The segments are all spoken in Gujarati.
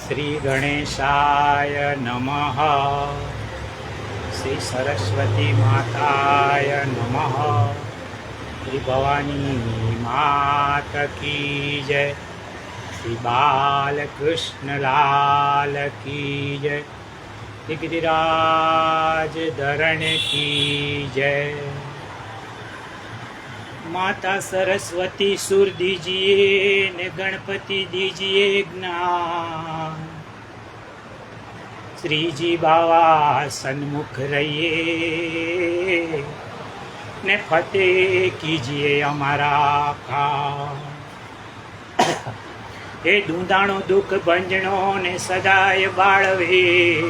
શ્રી ગણેશાય નમઃ. શ્રી સરસ્વતી માતાય નમઃ. શ્રી ભવાની માત કી જય. શ્રી બાલકૃષ્ણલાલ કી જય. શ્રી ગિરિરાજ ધરણ કી જય. माता सरस्वती सुर दीजिए ने गणपति दीजिए ज्ञान. श्री जी बाबा सन्मुख रहिए ने फतेह कीजिए हमारा काम. हे दूंदाणो दुख भंजनो ने सदाय बाळवे.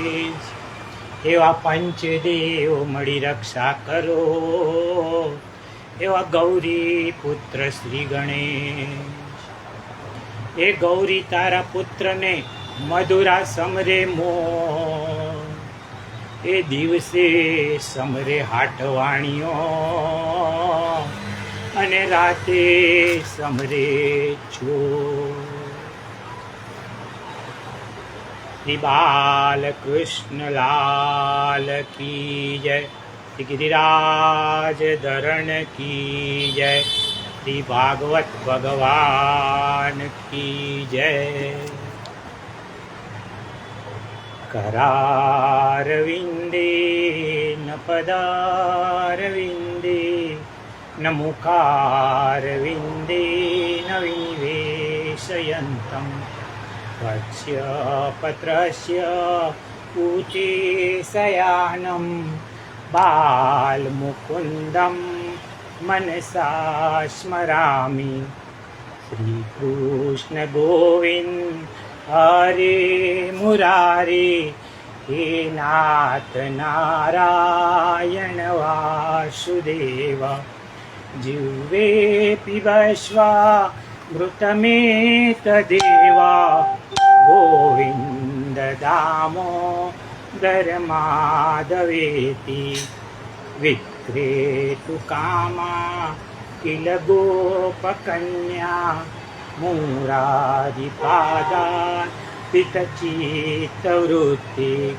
एवा पंचदेव मળી रक्षा करो. एवा गौरी पुत्र श्री गणेश. ए गौरी तारा पुत्र ने मधुरा समरे मोर. ए दिवसे समरे हाटवाणियो अने राते समरे चोर. श्री बालकृष्ण लाल की जय. श्री गिरिराज धरण की जय. श्री भागवत भगवान की जय. करारविंदे न पदारविंदे न मुखारविंदे न विवेशयन्तं वत्स्य पत्रस्य ऊचे शयानं बालमुकुन्दं मनसा स्मरामि. श्रीकृष्ण गोविन्द हरे मुरारे. हे नाथ नारायण वासुदेव. जिह्वे पिबस्व मृतमेतदेव. गोविन्द दामोदर माधवेति. विक्रेतु कामा किल गोपकन्या. मुरारिपादा पितचित्तवृत्ति.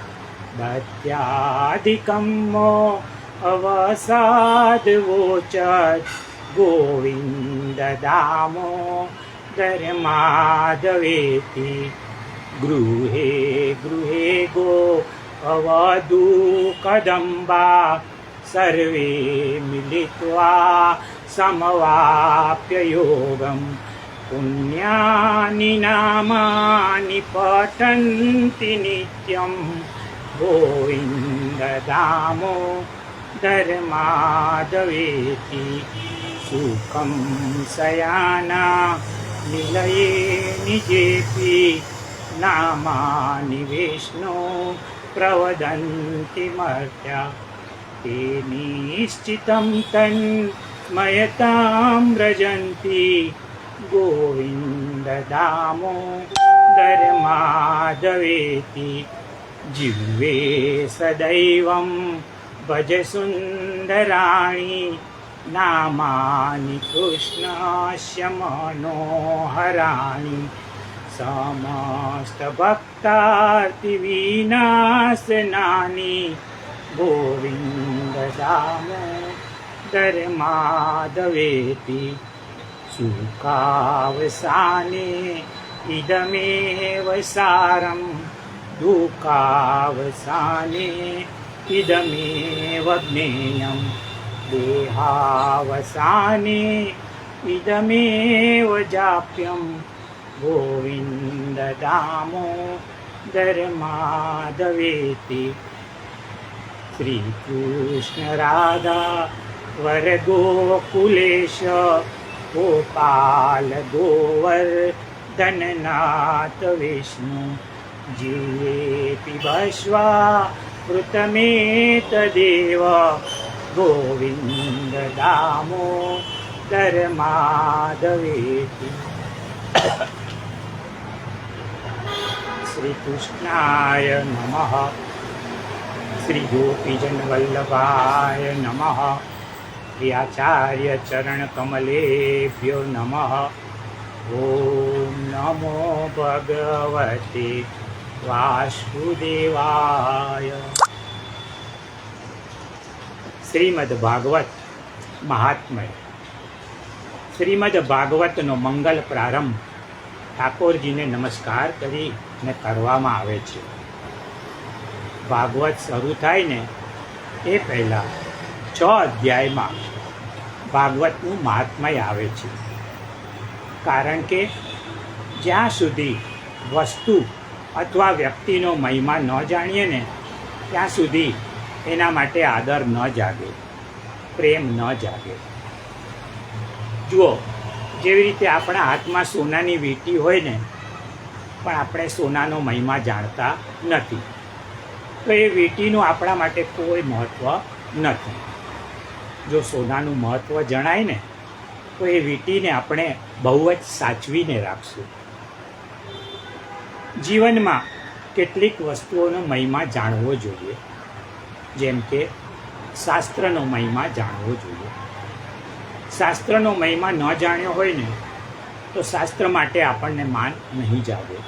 दत्यादिकं मो अवसादवोचत्. गोविन्द दामोदर माधवेति. गृहे गृहे गो अवधू कदम्बा. सर्वे मिलित्वा समवाप्य योगं. पुण्यानि नामानि पठन्ति नित्यं. गोविन्द दामोदर माधवेति. सुखं शयाना निलये निजेपि. नामानि विष्णु प्रवदन्ति मर्त्या. ते निश्चितं तन्मयतां व्रजन्ति. गोविन्द दामोदर माधवेति. जिह्वे सदैवं भज सुन्दराणि. नामानि कृष्णस्य मनोहराणि. समस्तभक्तार्तिविनाशनानि. गोविन्द दामोदर माधवेति. सुखावसाने इदमेव सारं. दुःखावसाने इदमेव ज्ञेयं. देहावसाने इदमेव जाप्यं. गोविन्द दामोदर माधवेति. श्रीकृष्ण राधा वर गोकुलेश. गोपाल गोवर्धननाथ विष्णु. जिह्वे पिबस्व मृतमेतदेव. गोविन्द दामोदर माधवेति. श्री कृष्णाय नमः. श्री गोपीजन वल्लभाय नमः. श्री आचार्य चरण कमलेभ्यो नमः. ओम नमो भगवते વાસુદેવાય. શ્રીમદ ભાગવત મહાત્મય. શ્રીમદ ભાગવતનો મંગલ પ્રારંભ ઠાકોરજીને નમસ્કાર કરીને કરવામાં આવે છે. ભાગવત શરૂ થાય ને એ પહેલાં 6 અધ્યાયમાં ભાગવતનું મહાત્મય આવે છે. કારણ કે જ્યાં સુધી વસ્તુ અથવા વ્યક્તિનો મહિમા ન જાણીએ ને ત્યાં સુધી એના માટે આદર ન જાગે, પ્રેમ ન જાગે. જુઓ, જેવી રીતે આપણા હાથમાં સોનાની વીંટી હોય ને, પણ આપણે સોનાનો મહિમા જાણતા નથી, તો એ વીંટીનું આપણા માટે કોઈ મહત્ત્વ નથી. જો સોનાનું મહત્ત્વ જણાય ને તો એ વીંટીને આપણે બહુ જ સાચવીને રાખશું. જીવનમાં કેટલીક વસ્તુઓનો મહિમા જાણવો જોઈએ, જેમ કે શાસ્ત્રનો મહિમા જાણવો જોઈએ. શાસ્ત્રનો મહિમા ન જાણ્યો હોય ને તો શાસ્ત્ર માટે આપણને માન નહીં જાગે.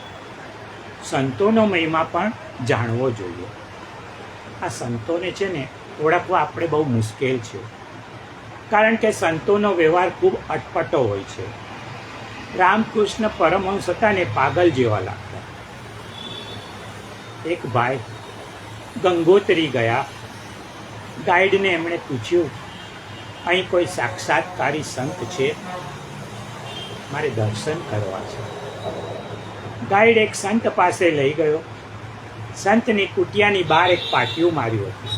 સંતોનો મહિમા પણ જાણવો જોઈએ. આ સંતોને છે ને ઓળખવા આપણે બહુ મુશ્કેલ છે, કારણ કે સંતોનો વ્યવહાર ખૂબ અટપટો હોય છે. રામકૃષ્ણ પરમહંસ હતા ને પાગલ જેવા લાગતા. એક ભાઈ ગંગોત્રી ગયા. ગાઈડને એમણે પૂછ્યું, અહીં કોઈ સાક્ષાત્કારી સંત છે? મારે દર્શન કરવા છે. ગાઈડ એક સંત પાસે લઈ ગયો. સંતની કુટિયાની બહાર એક પાટિયું માર્યું હતું.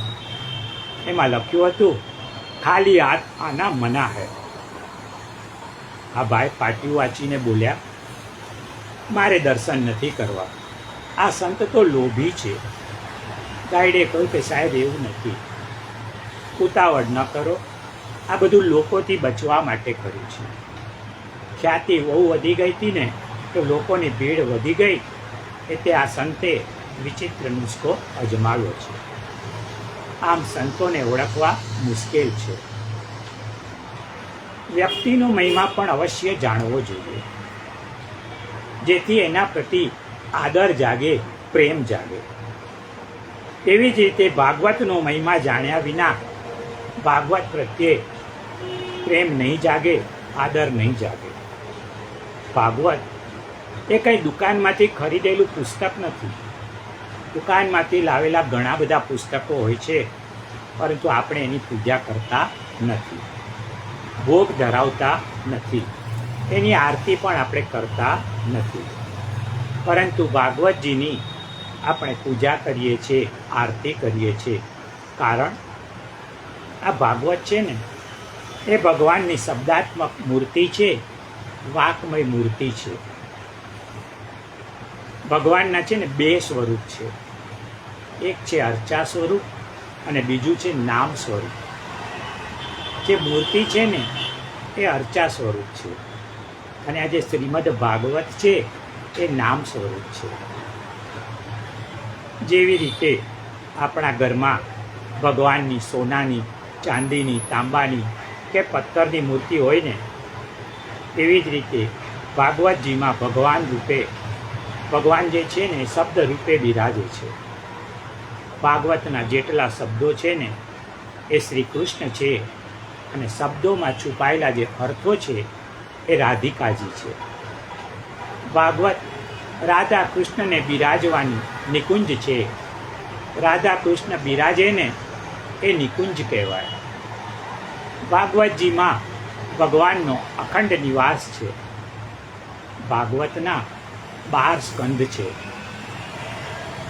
એમાં લખ્યું હતું, ખાલી હાથ આના મના હૈ. આ ભાઈ પાટિયું વાંચીને બોલ્યા, મારે દર્શન નથી કરવા, આ સંત તો લોભી છે. ગાઈડે કહ્યું કે સાહેબ એવું નથી, ઉતાવળ ન કરો, આ બધું લોકોથી બચવા માટે કર્યું છે. ખ્યાતિ બહુ વધી ગઈ હતી ને તો લોકોની ભીડ વધી ગઈ એટલે આ સંતે વિચિત્ર નુસ્ખો અજમાવ્યો છે. આમ સંતોને ઓળખવા મુશ્કેલ છે. વ્યક્તિનો મહિમા પણ અવશ્ય જાણવો જોઈએ, જેથી એના પ્રતિ આદર જાગે, પ્રેમ જાગે. તેવી જ રીતે ભાગવતનો મહિમા જાણ્યા વિના ભાગવત પ્રત્યે પ્રેમ નહીં જાગે, આદર નહીં જાગે. ભાગવત એ કંઈ દુકાનમાંથી ખરીદેલું પુસ્તક નથી. દુકાનમાંથી લાવેલા ઘણા બધા પુસ્તકો હોય છે, પરંતુ આપણે એની પૂજા કરતા નથી, ભોગ ધરાવતા નથી, એની આરતી પણ આપણે કરતા નથી. પરંતુ ભાગવતજીની આપણે પૂજા કરીએ છીએ, આરતી કરીએ છીએ, કારણ આ ભાગવત છે ને એ ભગવાનની શબ્દાત્મક મૂર્તિ છે, વાકમય મૂર્તિ છે. ભગવાનના છે ને 2 સ્વરૂપ છે. એક છે અર્ચા સ્વરૂપ અને બીજું છે નામ સ્વરૂપ. જે મૂર્તિ છે ને એ અર્ચા સ્વરૂપ છે અને આ જે શ્રીમદ ભાગવત છે એ નામ સ્વરૂપ છે. જેવી રીતે આપણા ઘરમાં ભગવાનની સોનાની, ચાંદીની, તાંબાની કે પથ્થરની મૂર્તિ હોય ને, એવી જ રીતે ભાગવતજીમાં ભગવાન રૂપે, ભગવાન જે છે ને શબ્દ રૂપે બિરાજે છે. ભાગવતના જેટલા શબ્દો છે ને એ શ્રી કૃષ્ણ છે અને શબ્દોમાં છુપાયેલા જે અર્થો છે એ રાધિકાજી છે. ભાગવત રાધા કૃષ્ણને બિરાજવાની નિકુંજ છે. રાધા કૃષ્ણ બિરાજે ને એ નિકુંજ કહેવાય. ભાગવતજીમાં ભગવાનનો અખંડ નિવાસ છે. ભાગવતના 12 સ્કંદ છે.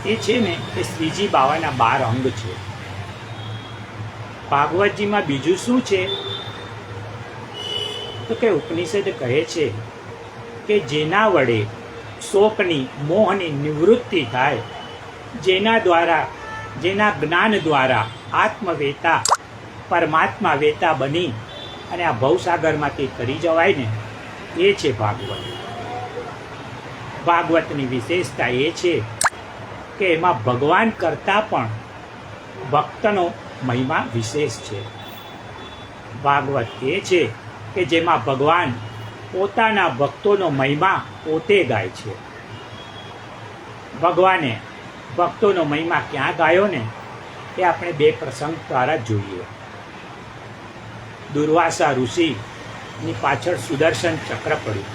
એ છે ને એ શ્રીજી બાવાના 12 અંગ છે. ભાગવતજીમાં બીજું શું છે તો કે ઉપનિષદ કહે છે કે જેના વડે શોકની, મોહની નિવૃત્તિ થાય, જેના જ્ઞાન દ્વારા આત્મવેતા, પરમાત્મા વેતા બની અને આ ભવસાગરમાંથી તરી જવાય ને, એ છે ભાગવત. ભાગવતની વિશેષતા એ છે કે એમાં ભગવાન કરતાં પણ ભક્તનો મહિમા વિશેષ છે. ભાગવત એ છે કે જેમાં ભગવાન પોતાના ભક્તોનો મહિમા પોતે ગાય છે. ભગવાને ભક્તોનો મહિમા ક્યાં ગાયો ને એ આપણે બે પ્રસંગ દ્વારા જોઈએ. દુર્વાસા ઋષિની પાછળ સુદર્શન ચક્ર પડ્યું.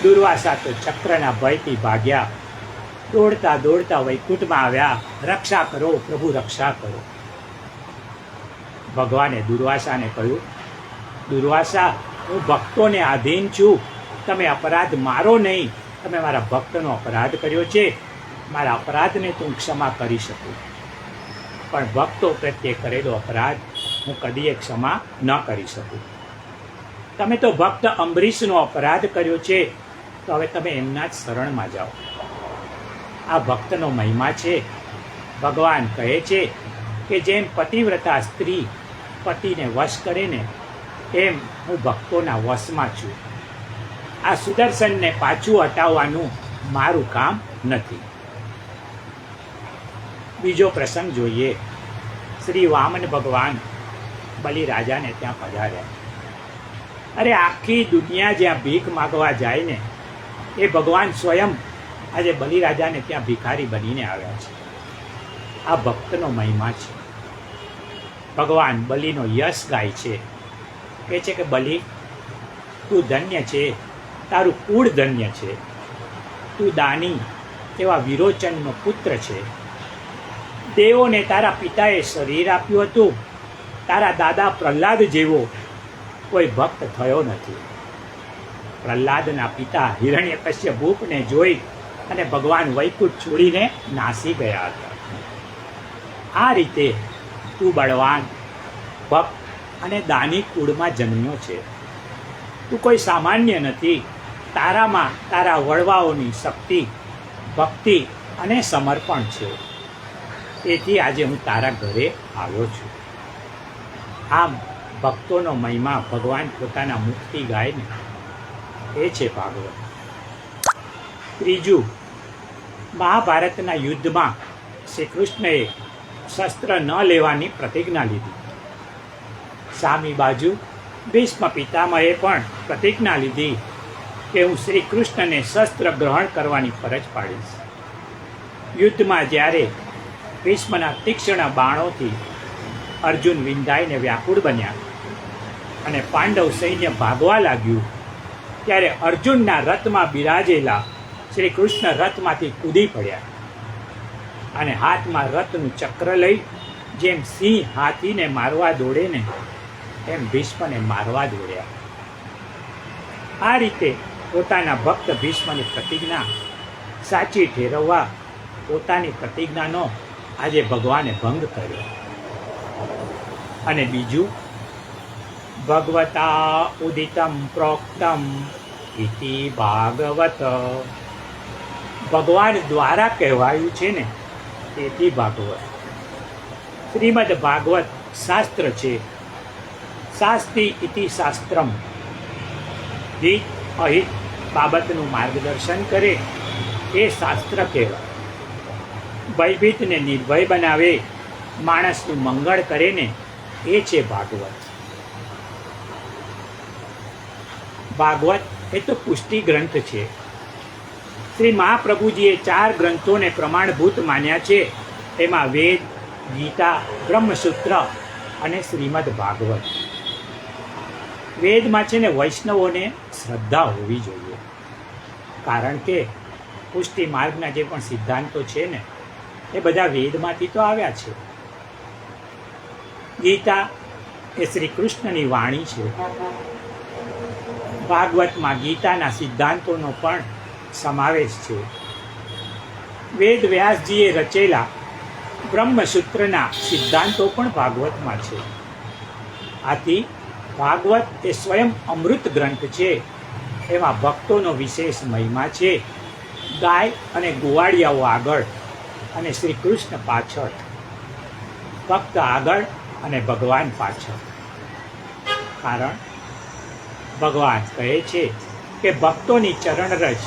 દુર્વાસા તો ચક્રના ભયથી ભાગ્યા, દોડતા દોડતા વૈકુંઠમાં આવ્યા. રક્ષા કરો પ્રભુ, રક્ષા કરો. ભગવાને દુર્વાસાને કહ્યું, દુર્વાસા, હું ભક્તોને આધીન છું, તમે અપરાધ મારો નહીં. તમે મારા ભક્તનો અપરાધ કર્યો છે, મારા અપરાધને તો હું ક્ષમા કરી શકું, પણ ભક્તો પ્રત્યે કરેલો અપરાધ હું કદીએ ક્ષમા ન કરી શકું. તમે તો ભક્ત અંબરીશનો અપરાધ કર્યો છે, તો હવે તમે એમના જ શરણમાં જાઓ. આ ભક્તનો મહિમા છે. ભગવાન કહે છે કે જેમ પતિવ્રતા સ્ત્રી પતિને વશ કરે ને, એમ હું ભક્તોના વશમાં છું. આ સુદર્શનને પાછું હટાવવાનું મારું કામ નથી. બીજો પ્રસંગ જોઈએ. શ્રી વામન ભગવાન બલિરાજાને ત્યાં પધાર્યા. અરે આખી દુનિયા જ્યાં ભીખ માગવા જાય ને, એ ભગવાન સ્વયં આજે બલિરાજાને ત્યાં ભિખારી બનીને આવ્યા છે. આ ભક્તનો મહિમા છે. ભગવાન બલિનો યશ ગાય છે. કહે છે કે બલિ, તું ધન્ય છે, તારું કુળ ધન્ય છે, તું દાની એવા વિરોચનનો પુત્ર છે. દેવોને તારા પિતાએ શરીર આપ્યું હતું. તારા દાદા પ્રહલાદ જેવો કોઈ ભક્ત થયો નથી. પ્રહલાદના પિતા હિરણ્યકશ્યપને જોઈ અને ભગવાન વૈકુંઠ છોડીને નાસી ગયા હતા. આ રીતે તું બળવાન, ભક્ત અને દાની કુળમાં જન્મ્યો છે. તું કોઈ સામાન્ય નથી. તારામાં તારા વડવાઓની શક્તિ, ભક્તિ અને સમર્પણ છે. તેથી આજે હું તારા ઘરે આવ્યો છું. આમ ભક્તોનો મહિમા ભગવાન પોતાના મુખથી ગાય ને, એ છે ભાગવત. ત્રીજું, મહાભારતના યુદ્ધમાં શ્રી કૃષ્ણએ શસ્ત્ર ન લેવાની પ્રતિજ્ઞા લીધી. સામી બાજુ ભીષ્મ પિતામહે પણ પ્રતિજ્ઞા લીધી કે હું શ્રી કૃષ્ણને શસ્ત્ર ગ્રહણ કરવાની ફરજ પાડીશ. યુદ્ધમાં જ્યારે ભીષ્મના તીક્ષ્ણ બાણોથી અર્જુન વિંધાઈને વ્યાકુળ બન્યા અને પાંડવ સૈન્ય ભાગવા લાગ્યું, ત્યારે અર્જુનના રથમાં બિરાજેલા શ્રી કૃષ્ણ રથમાંથી કૂદી પડ્યા અને હાથમાં રથનું ચક્ર લઈ જેમ સિંહ હાથીને મારવા દોડે ને, એમ ભીષ્મને મારવા દોડ્યા. આ રીતે પોતાના ભક્ત ભીષ્મની પ્રતિજ્ઞા સાચી ઠેરવવા પોતાની પ્રતિજ્ઞાનો આજે ભગવાને ભંગ કર્યો. અને બીજું, ભગવતા ઉદિતમ પ્રોક્તમ ઇતિ ભાગવત. ભગવાન દ્વારા કહેવાયું છે ને, તેથી ભાગવત. શ્રીમદ ભાગવત શાસ્ત્ર છે. શાસ્તિ ઇતિ શાસ્ત્રમ. હિત અહિત બાબતનું માર્ગદર્શન કરે એ શાસ્ત્ર કહેવાય. ભયભીતને નિર્ભય બનાવે, માણસનું મંગળ કરે ને, એ છે ભાગવત. ભાગવત એ તો પુષ્ટિ ગ્રંથ છે. શ્રી મહાપ્રભુજીએ 4 ગ્રંથોને પ્રમાણભૂત માન્યા છે. એમાં વેદ, ગીતા, બ્રહ્મસૂત્ર અને શ્રીમદ ભાગવત. વેદમાં છે ને વૈષ્ણવોને શ્રદ્ધા હોવી જોઈએ, કારણ કે પુષ્ટિ માર્ગના જે પણ સિદ્ધાંતો છે ને, એ બધા વેદમાંથી તો આવ્યા છે. ગીતા એ શ્રી કૃષ્ણની વાણી છે. ભાગવતમાં ગીતાના સિદ્ધાંતોનો પણ સમાવેશ છે. વેદ વ્યાસજીએ રચેલા બ્રહ્મસૂત્રના સિદ્ધાંતો પણ ભાગવતમાં છે. આથી ભાગવત એ સ્વયં અમૃત ગ્રંથ છે. એમાં ભક્તોનો વિશેષ મહિમા છે. ગાય અને ગોવાળિયાઓ આગળ અને શ્રી કૃષ્ણ પાછળ, ભક્ત આગળ અને ભગવાન પાછળ. કારણ ભગવાન કહે છે કે ભક્તોની ચરણરજ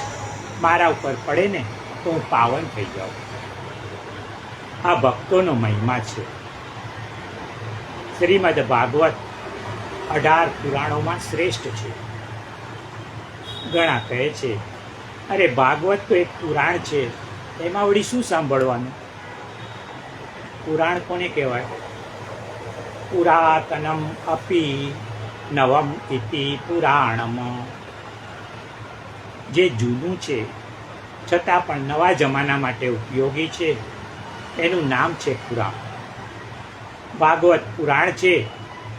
મારા ઉપર પડે ને તો હું પાવન થઈ જાઉં. આ ભક્તોનો મહિમા છે. શ્રીમદ ભાગવત 18 પુરાણોમાં શ્રેષ્ઠ છે. ઘણા કહે છે અરે ભાગવત તો એક પુરાણ છે, એમાં વળી શું સાંભળવાનું? પુરાણ કોને કહેવાય? પુરાતનમ અપી નવમ ઇતિ પુરાણમ. જે જૂનું છે છતાં પણ નવા જમાના માટે ઉપયોગી છે એનું નામ છે પુરાણ. ભાગવત પુરાણ છે,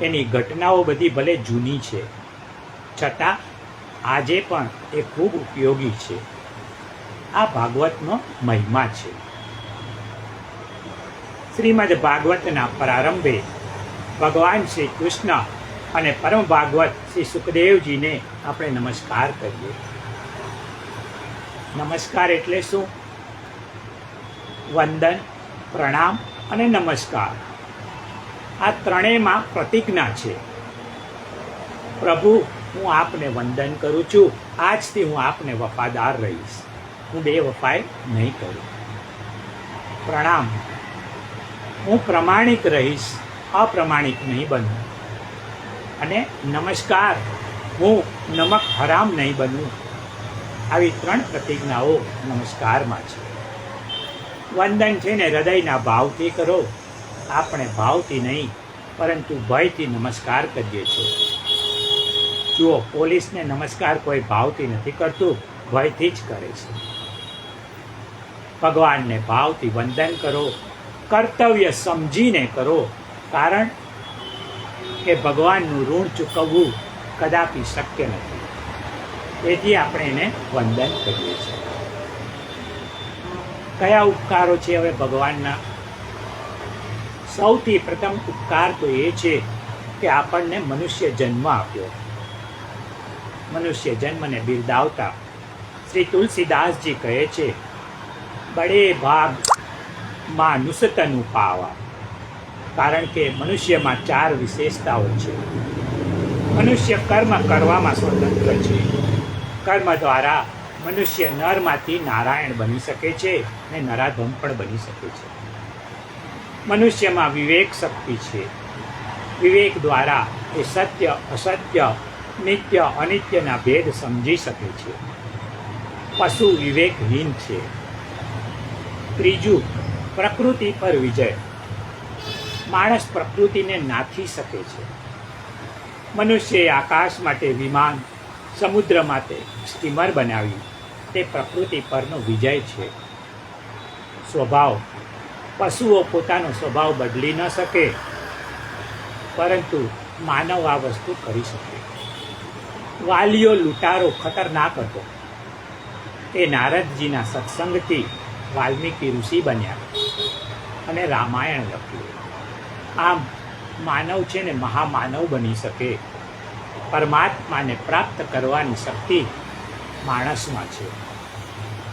એની ઘટનાઓ બધી ભલે જૂની છે છતાં આજે પણ એ ખૂબ ઉપયોગી છે. આ ભાગવતનો મહિમા છે. શ્રીમદ ભાગવતના પ્રારંભે ભગવાન શ્રી કૃષ્ણ અને પરમ ભાગવત શ્રી સુખદેવજીને આપણે નમસ્કાર કરીએ. નમસ્કાર એટલે શું? વંદન, પ્રણામ અને નમસ્કાર, આ ત્રણેયમાં પ્રતિજ્ઞા છે. પ્રભુ, હું આપને વંદન કરું છું, આજથી હું આપને વફાદાર રહીશ, હું બેવફાઈ નહીં કરું. પ્રણામ, હું પ્રમાણિક રહીશ, અપ્રમાણિક નહીં બનું. અને નમસ્કાર, હું નમક હરામ નહીં બનું. આવી ત્રણ પ્રતિજ્ઞાઓ નમસ્કારમાં છે. વંદન છે ને હૃદયના ભાવથી કરો. આપણે ભાવથી નહીં પરંતુ ભયથી નમસ્કાર કરીએ છીએ. જુઓ, પોલીસને નમસ્કાર કોઈ ભાવથી નથી કરતું, ભયથી જ કરે છે. ભગવાનને ભાવથી વંદન કરો, કર્તવ્ય સમજીને કરો, કારણ કે ભગવાનનું ઋણ ચૂકવવું કદાપી શક્ય નથી. તેથી આપણે એને વંદન કરીએ છીએ. કયા ઉપકારો છે હવે ભગવાનના? સૌથી પ્રથમ ઉપકાર તો એ છે કે આપણને મનુષ્ય જન્મ આપ્યો. મનુષ્ય જન્મને બિરદાવતા શ્રી તુલસીદાસજી કહે છે, બડે ભાગ માનુષ તનુ પાવા. કારણ કે મનુષ્યમાં 4 વિશેષતાઓ છે. મનુષ્ય કર્મ કરવામાં સ્વતંત્ર છે. કર્મ દ્વારા મનુષ્ય નરમાંથી નારાયણ બની શકે છે અને નરાધમ પણ બની શકે છે. મનુષ્યમાં વિવેક શક્તિ છે. વિવેક દ્વારા એ સત્ય, અસત્ય, નિત્ય, અનિત્યના ભેદ સમજી શકે છે. પશુ વિવેકહીન છે. ત્રીજું, પ્રકૃતિ પર વિજય. માણસ પ્રકૃતિને નાથી શકે છે. મનુષ્યએ આકાશ માટે વિમાન, સમુદ્ર માટે સ્ટીમર બનાવી. તે પ્રકૃતિ પરનો વિજય છે. સ્વભાવ. પશુઓ પોતાનો સ્વભાવ બદલી ન શકે, પરંતુ માનવ આ વસ્તુ કરી શકે. વાલિયો લૂંટારો ખતરનાક હતો. એ નારદજીના સત્સંગથી વાલ્મીકી ઋષિ બન્યા અને રામાયણ લખ્યું. આમ માનવ છે ને મહામાનવ બની શકે. પરમાત્માને પ્રાપ્ત કરવાની શક્તિ માણસમાં છે.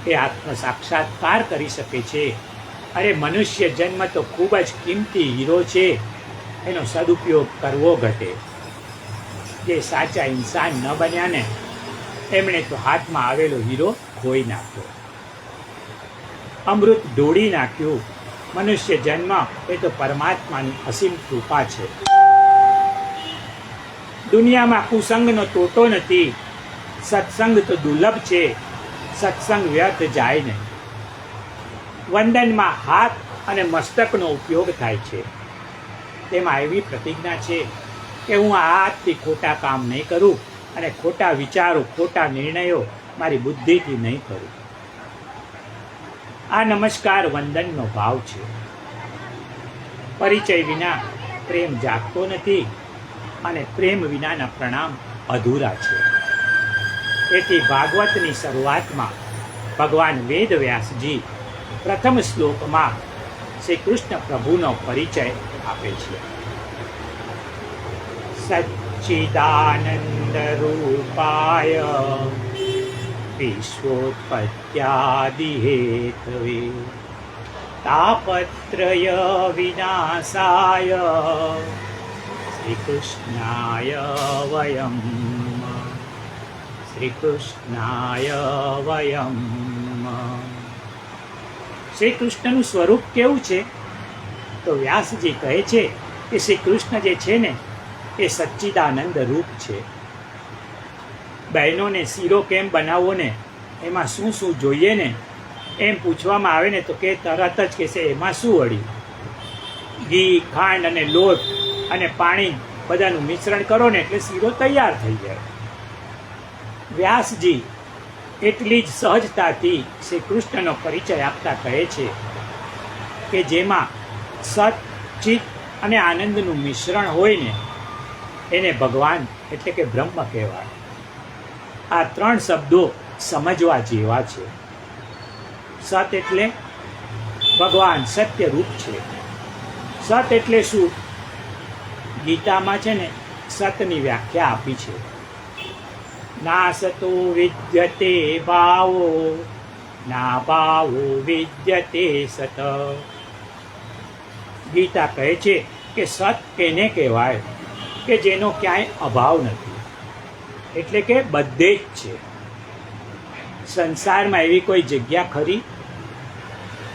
એ આત્મ સાક્ષાત્કાર કરી શકે છે. અરે મનુષ્ય જન્મ તો ખૂબ જ કિંમતી હીરો છે, એનો સદુપયોગ કરવો ઘટે. જે સાચા ઇન્સાન ન બન્યા ને એમણે તો હાથમાં આવેલો હીરો ખોઈ નાખ્યો, અમૃત ઢોળી નાખ્યું. મનુષ્ય જન્મ એ તો પરમાત્માની અસીમ કૃપા છે. દુનિયામાં કુસંગનો તોટો નથી. સત્સંગ તો દુર્લભ છે. સત્સંગ વ્યર્થ જાય નહીં. વંદનમાં હાથ અને મસ્તકનો ઉપયોગ થાય છે. તેમાં એવી પ્રતિજ્ઞા છે કે હું આ હાથથી ખોટા કામ નહીં કરું અને ખોટા વિચારો, ખોટા નિર્ણયો મારી બુદ્ધિથી નહીં કરું. આ નમસ્કાર વંદનનો ભાવ છે. પરિચય વિના પ્રેમ જાગતો નથી અને પ્રેમ વિનાના પ્રણામ અધૂરા છે. તેથી ભાગવતની શરૂઆતમાં ભગવાન વેદવ્યાસજી પ્રથમ શ્લોકમાં શ્રી કૃષ્ણ પ્રભુનો પરિચય આપે છે. સચ્ચિદાનંદ રૂપાય વિશ્વોત્પત્યાદિ હેતવે તાપત્રય વિનાશાય શ્રી કૃષ્ણાય વયમ શ્રી કૃષ્ણનું સ્વરૂપ કેવું છે? તો વ્યાસજી કહે છે કે શ્રી કૃષ્ણ જે છે ને એ સચ્ચિદાનંદ રૂપ છે. બહેનોને શીરો કેમ બનાવવો ને એમાં શું શું જોઈએ ને એમ પૂછવામાં આવે ને તો કે તરત જ કહેશે એમાં શું વળી, ઘી, ખાંડ અને લોટ અને પાણી બધાનું મિશ્રણ કરો ને એટલે શીરો તૈયાર થઈ જાય. વ્યાસજી એટલી જ સહજતાથી શ્રી કૃષ્ણનો પરિચય આપતા કહે છે કે જેમાં સત, ચિત્ત અને આનંદનું મિશ્રણ હોય ને એને ભગવાન એટલે કે બ્રહ્મ કહેવાય. આ ત્રણ શબ્દો સમજવા જેવા છે. સત એટલે ભગવાન સત્ય રૂપ છે. સત એટલે શું? ગીતામાં છે ને સતની વ્યાખ્યા આપી છે. ના સતો વિદ્યતે ભાવો, ના ભાવો વિદ્યતે સત. ગીતા કહે છે કે સત એને કહેવાય કે જેનો ક્યાંય અભાવ નથી, એટલે કે બધે જ છે. સંસારમાં એવી કોઈ જગ્યા ખરી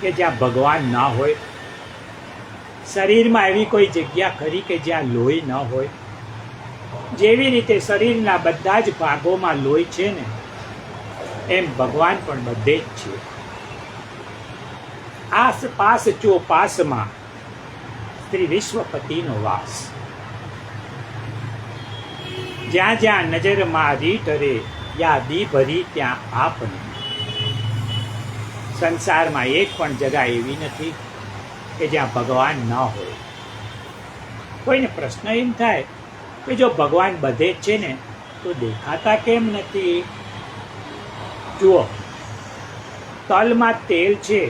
કે જ્યાં ભગવાન ના હોય? શરીરમાં એવી કોઈ જગ્યા ખરી કે જ્યાં લોહી ન હોય? જેવી રીતે શરીરના બધા જ ભાગોમાં લોહી છે ને એમ ભગવાન પણ બધે જ છે. આસપાસ ચોપાસમાં શ્રી વિશ્વપતિનો વાસ. જ્યાં જ્યાં નજર મારી ટરે યાદી ભરી ત્યાં આપને. સંસારમાં એક પણ જગા એવી નથી કે જ્યાં ભગવાન ન હોય. કોઈને પ્રશ્ન એમ થાય કે જો ભગવાન બધે જ છે ને તો દેખાતા કેમ નથી? જુઓ, તલમાં તેલ છે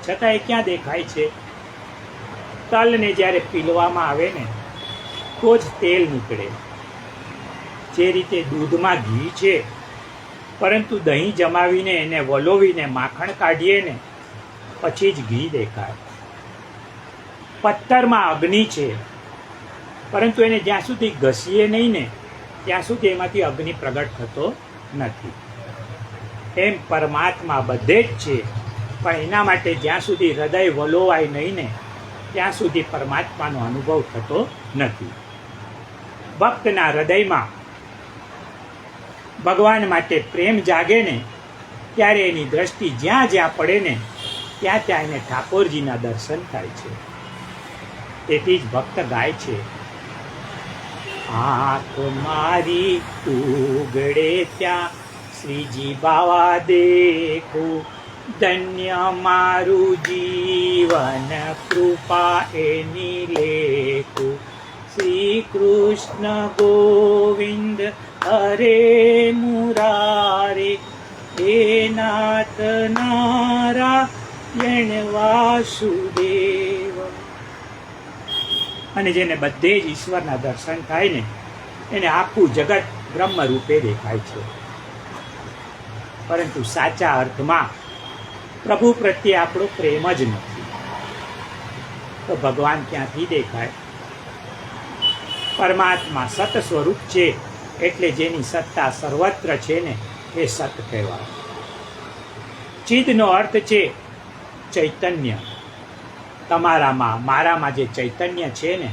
છતાં એ ક્યાં દેખાય છે? તલને જ્યારે પીલવામાં આવે ને તો જ તેલ નીકળે. જે રીતે દૂધમાં ઘી છે પરંતુ દહીં જમાવીને એને વલોવીને માખણ કાઢીએ ને પછી જ ઘી દેખાય. પથ્થરમાં અગ્નિ છે પરંતુ એને જ્યાં સુધી ઘસીએ નહીં ને ત્યાં સુધી એમાંથી અગ્નિ પ્રગટ થતો નથી. એમ પરમાત્મા બધે જ છે, પણ એના માટે જ્યાં સુધી હૃદય વલોવાય નહીં ને ત્યાં સુધી પરમાત્માનો અનુભવ થતો નથી. ભક્તના હૃદયમાં ભગવાન માટે પ્રેમ જાગે ને ત્યારે એની દ્રષ્ટિ જ્યાં જ્યાં પડે ને ત્યાં ત્યાં એને ઠાકોરજીના દર્શન થાય છે. તેથી જ ભક્ત ગાય છે, આંખ મારી ઉગડે ત્યાં શ્રીજી બાવા દેખું, ધન્ય મારું જીવન કૃપા એની લેખું. શ્રી કૃષ્ણ ગોવિંદ હરે મુરારે, હે નાથ નારાયણ વાસુદેવ. અને જેને બધે જ ઈશ્વરના દર્શન થાય ને એને આખું જગત બ્રહ્મ રૂપે દેખાય છે. પરંતુ સાચા અર્થમાં પ્રભુ પ્રત્યે આપણો પ્રેમ જ નથી તો ભગવાન ક્યાંથી દેખાય? પરમાત્મા સત સ્વરૂપ છે એટલે જેની સત્તા સર્વત્ર છે ને એ સત કહેવાય. ચિદનો અર્થ છે ચૈતન્ય. તમારામાં, મારામાં જે ચૈતન્ય છે ને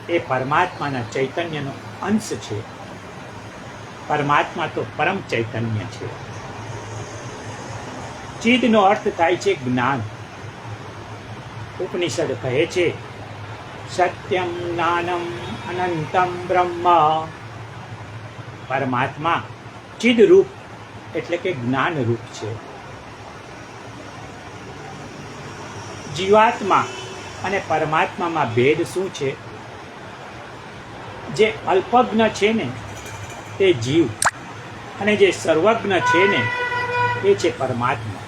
એ પરમાત્માના ચૈતન્યનો અંશ છે. પરમાત્મા તો પરમ ચૈતન્ય છે. ચિદનો અર્થ થાય છે જ્ઞાન. ઉપનિષદ કહે છે સત્યમ જ્ઞાનમ અનંતમ બ્રહ્મ. પરમાત્મા ચિદ રૂપ એટલે કે જ્ઞાન રૂપ છે. જીવાત્મા અને પરમાત્મામાં ભેદ શું છે? જે અલ્પજ્ઞ છે ને તે જીવ અને જે સર્વજ્ઞ છે ને એ છે પરમાત્મા.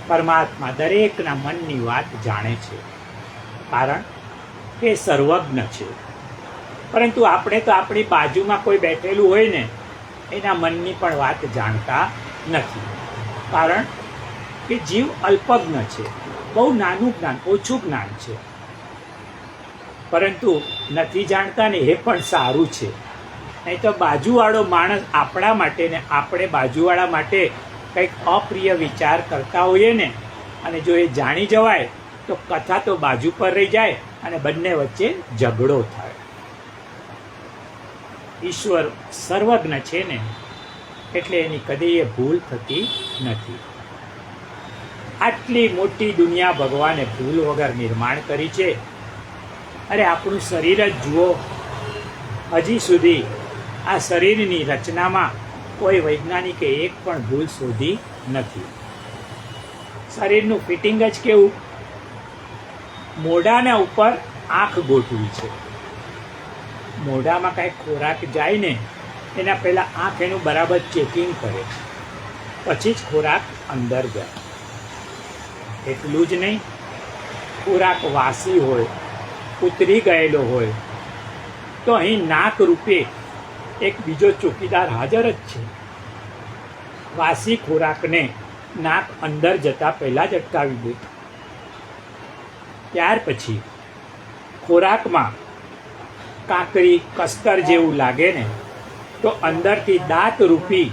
પરમાત્મા દરેકના મનની વાત જાણે છે કારણ કે સર્વજ્ઞ છે. પરંતુ આપણે તો આપણી બાજુમાં કોઈ બેઠેલું હોય ને એના મનની પણ વાત જાણતા નથી કારણ કે જીવ અલ્પજ્ઞ છે. બહુ નાનું જ્ઞાન, ઓછું જ્ઞાન છે. પરંતુ નથી જાણતા ને એ પણ સારું છે. નહીં તો બાજુવાળો માણસ આપણા માટે ને આપણે બાજુવાળા માટે કંઈક અપ્રિય વિચાર કરતા હોઈએ ને અને જો એ જાણી જવાય તો કથા તો બાજુ પર રહી જાય અને બંને વચ્ચે ઝઘડો થાય. ઈશ્વર સર્વજ્ઞ છે ને એટલે એની કદી એ ભૂલ થતી નથી. આટલી મોટી દુનિયા ભગવાને ભૂલ વગર નિર્માણ કરી છે. અરે આપણું શરીર જ જુઓ, હજી સુધી આ શરીરની રચનામાં કોઈ વૈજ્ઞાનિકે એક પણ ભૂલ શોધી નથી. શરીરનું ફિટિંગ જ કેવું, મોઢાના ઉપર આંખ ગોઠવી છે. મોઢામાં કાંઈ ખોરાક જાય ને એના પહેલાં આંખ એનું બરાબર ચેકિંગ કરે, પછી જ ખોરાક અંદર જાય. એટલું જ નહીં, ખોરાક વાસી હોય, ઉતરી ગયેલો હોય તો અહીં નાક રૂપે એક બીજો ચોકીદાર હાજર જ છે. વાસી ખોરાકને નાક અંદર જતા પહેલાં જ અટકાવી દે. ત્યાર પછી ખોરાકમાં કાંકરી કસ્તર જેવું લાગે ને તો અંદરથી દાંત રૂપી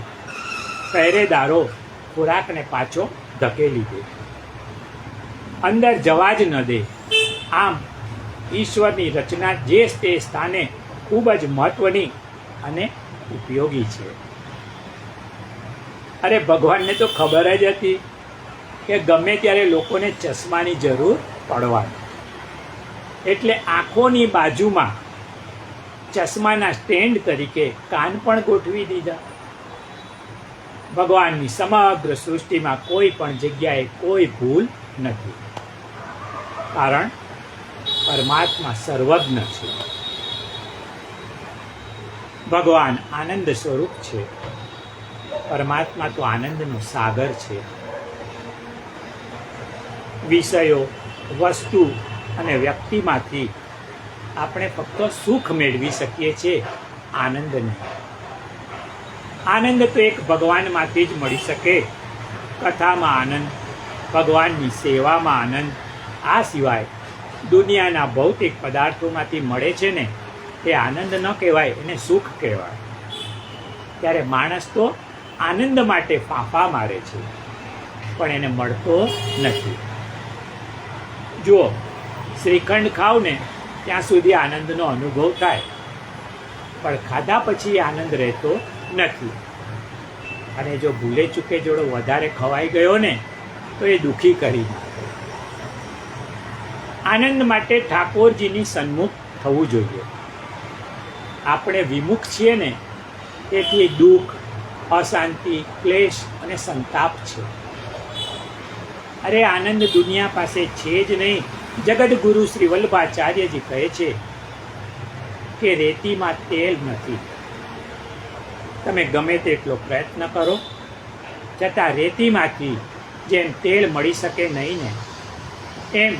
પહેરેદારો ખોરાકને પાછો ધકેલી દે, અંદર જવા જ ન દે. આમ ઈશ્વરની રચના જે તે સ્થાને ખૂબ જ મહત્વની અને ઉપયોગી છે. અરે ભગવાનને તો ખબર જ હતી કે ગમે ત્યારે લોકોને ચશ્માની જરૂર પડવાની, એટલે આંખોની બાજુમાં ચશ્માના સ્ટેન્ડ તરીકે કાન પણ ગોઠવી દીધા. ભગવાનની સમગ્ર સૃષ્ટિમાં કોઈ પણ જગ્યાએ કોઈ ભૂલ નથી, કારણ પરમાત્મા સર્વજ્ઞ છે. ભગવાન આનંદ સ્વરૂપ છે. પરમાત્મા તો આનંદનો સાગર છે. વિષયો, વસ્તુ અને વ્યક્તિમાંથી આપણે ફક્ત સુખ મેળવી શકીએ છીએ, આનંદ નહીં. આનંદ તો એક ભગવાનમાંથી જ મળી શકે. કથામાં આનંદ, ભગવાનની સેવામાં આનંદ. આ સિવાય દુનિયાના ભૌતિક પદાર્થોમાંથી મળે છે ને એ આનંદ ન કહેવાય, એને સુખ કહેવાય. ત્યારે માણસ તો આનંદ માટે ફાંફા મારે છે, પણ એને મળતો નથી. જુઓ, શ્રીખંડ ખાવ ને ત્યાં સુધી આનંદનો અનુભવ થાય, પણ ખાધા પછી આનંદ રહેતો નથી. અને જો ભૂલે ચૂકે જોડો વધારે ખવાઈ ગયો ને તો એ દુઃખી કરી નાખે. આનંદ માટે ઠાકોરજીની સન્મુખ થવું જોઈએ. આપણે વિમુખ છીએ ને તેથી દુઃખ, અશાંતિ, ક્લેશ અને સંતાપ છે. અરે આનંદ દુનિયા પાસે છે જ નહીં. જગદગુરુ શ્રી વલ્લભાચાર્યજી કહે છે કે રેતીમાં તેલ નથી. તમે ગમે તેટલો પ્રયત્ન કરો છતાં રેતીમાંથી જેમ તેલ મળી શકે નહીં ને, એમ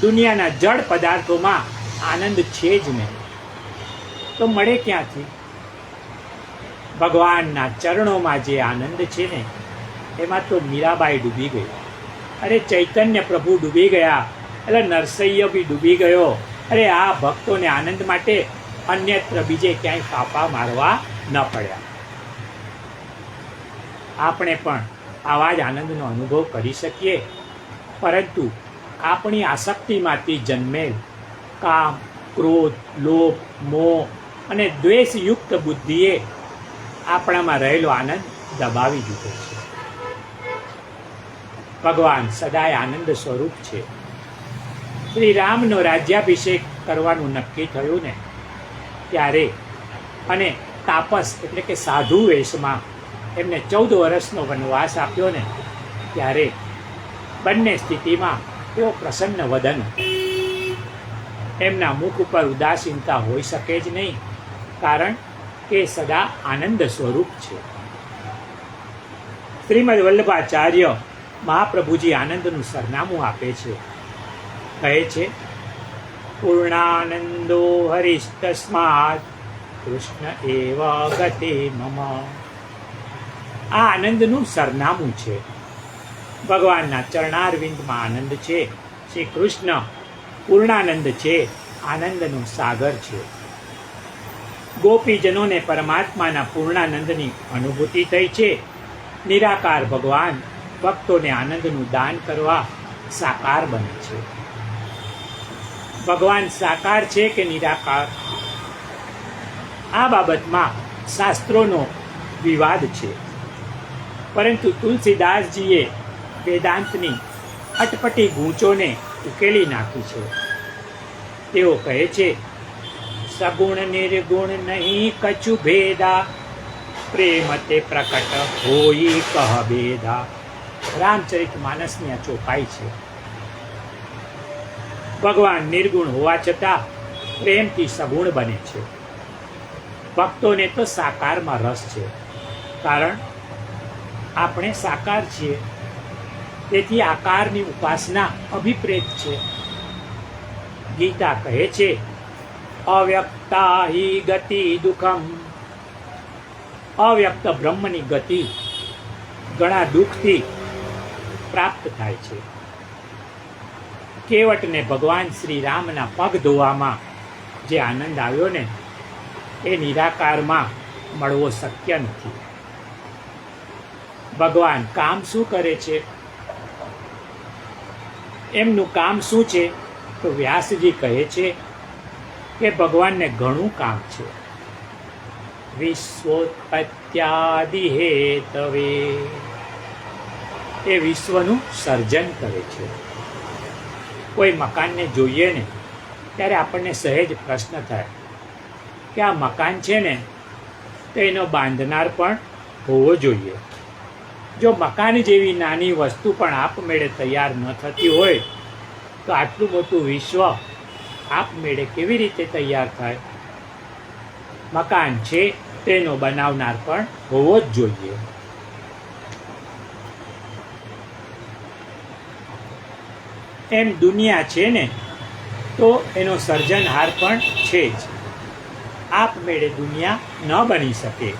દુનિયાના જળ પદાર્થોમાં આનંદ છે જ નહીં. તો મળે ક્યાંથી? ભગવાનના ચરણોમાં જે આનંદ છે ને એમાં તો મીરાબાઈ ડૂબી ગઈ. અરે ચૈતન્ય પ્રભુ ડૂબી ગયા, એટલે નરસૈયો બી ડૂબી ગયો. અરે આ ભક્તોને આનંદ માટે અન્યત્ર બીજે ક્યાંય ફાંફા મારવા ન પડ્યા. આપણે પણ આવા જ આનંદનો અનુભવ કરી શકીએ, પરંતુ આપણી આસક્તિમાંથી જન્મેલ કામ, ક્રોધ, લોભ, મોહ અને દ્વેષયુક્ત બુદ્ધિએ આપણામાં રહેલો આનંદ દબાવી દીધો છે. ભગવાન સદાય આનંદ સ્વરૂપ છે. શ્રી રામનો રાજ્યાભિષેક કરવાનું નક્કી થયું ને ત્યારે, અને તાપસ એટલે કે સાધુ વેશમાં એમને 14 વર્ષનો વનવાસ આપ્યો ને ત્યારે બંને સ્થિતિમાં તેઓ પ્રસન્ન વદન. એમના મુખ ઉપર ઉદાસીનતા હોઈ શકે જ નહીં, કારણ કે સદા આનંદ સ્વરૂપ છે. શ્રીમદ વલ્લભાચાર્ય મહાપ્રભુજી આનંદનું સરનામું આપે છે. કહે છે, પૂર્ણાનંદો હરિસ્તસ્માત કૃષ્ણ એવ ગતે મમ. આ આનંદનું સરનામું છે. ભગવાનના ચરણારવિંદમાં આનંદ છે. શ્રી કૃષ્ણ પૂર્ણાનંદ છે, આનંદનો સાગર છે. ગોપીજનોને પરમાત્માના પૂર્ણાનંદની અનુભૂતિ થઈ છે. નિરાકાર ભગવાન ભક્તોને આનંદનું દાન કરવા સાકાર બને છે. ભગવાન સાકાર છે કે નિરાકાર, આ બાબતમાં શાસ્ત્રોનો વિવાદ છે, પરંતુ તુલસીદાસજીએ વેદાંતની અટપટી ગૂંચોને ઉકેલી નાખી છે. તેઓ કહે છે, સગુણ નિર્ગુણ નહીં કછુ ભેદા, પ્રેમ તે પ્રકટ હોઈ કહ ભેદા. રામચરિત માનસની આ ચોપાઈ છે. ભગવાન નિર્ગુણ હોવા છતાં પ્રેમથી સગુણ બને છે. ભક્તોને તો સાકારમાં રસ છે, કારણ આપણે સાકાર છીએ, તેથી આકારની ઉપાસના અભિપ્રેત છે. ગીતા કહે છે, અવ્યક્તા હિ ગતિ દુઃખમ. અવ્યક્ત બ્રહ્મની ગતિ ઘણા દુઃખથી પ્રાપ્ત થાય છે. કેવટને ભગવાન શ્રી રામના પગ ધોવામાં જે આનંદ આવ્યો ને, એ નિરાકારમાં મળવો શક્ય નથી. ભગવાન કામ શું કરે છે? એમનું કામ શું છે? તો વ્યાસજી કહે છે કે ભગવાનને ઘણું કામ છે. વિશ્વોત્પત્યાદિ હેતવે, એ વિશ્વનું સર્જન કરે છે. કોઈ મકાનને જોઈએ ને ત્યારે આપણને સહેજ પ્રશ્ન થાય કે આ મકાન છે ને, તો એનો બાંધનાર પણ હોવો જોઈએ. જો મકાન જેવી નાની વસ્તુ પણ આપમેળે તૈયાર ન થતી હોય, તો આટલું મોટું વિશ્વ આપમેળે કેવી રીતે તૈયાર થાય? મકાન છે તેનો બનાવનાર પણ હોવો જ જોઈએ. એમ દુનિયા છે ને, તો એનો સર્જનહાર પણ છે જ. આપમેળે દુનિયા ન બની શકે.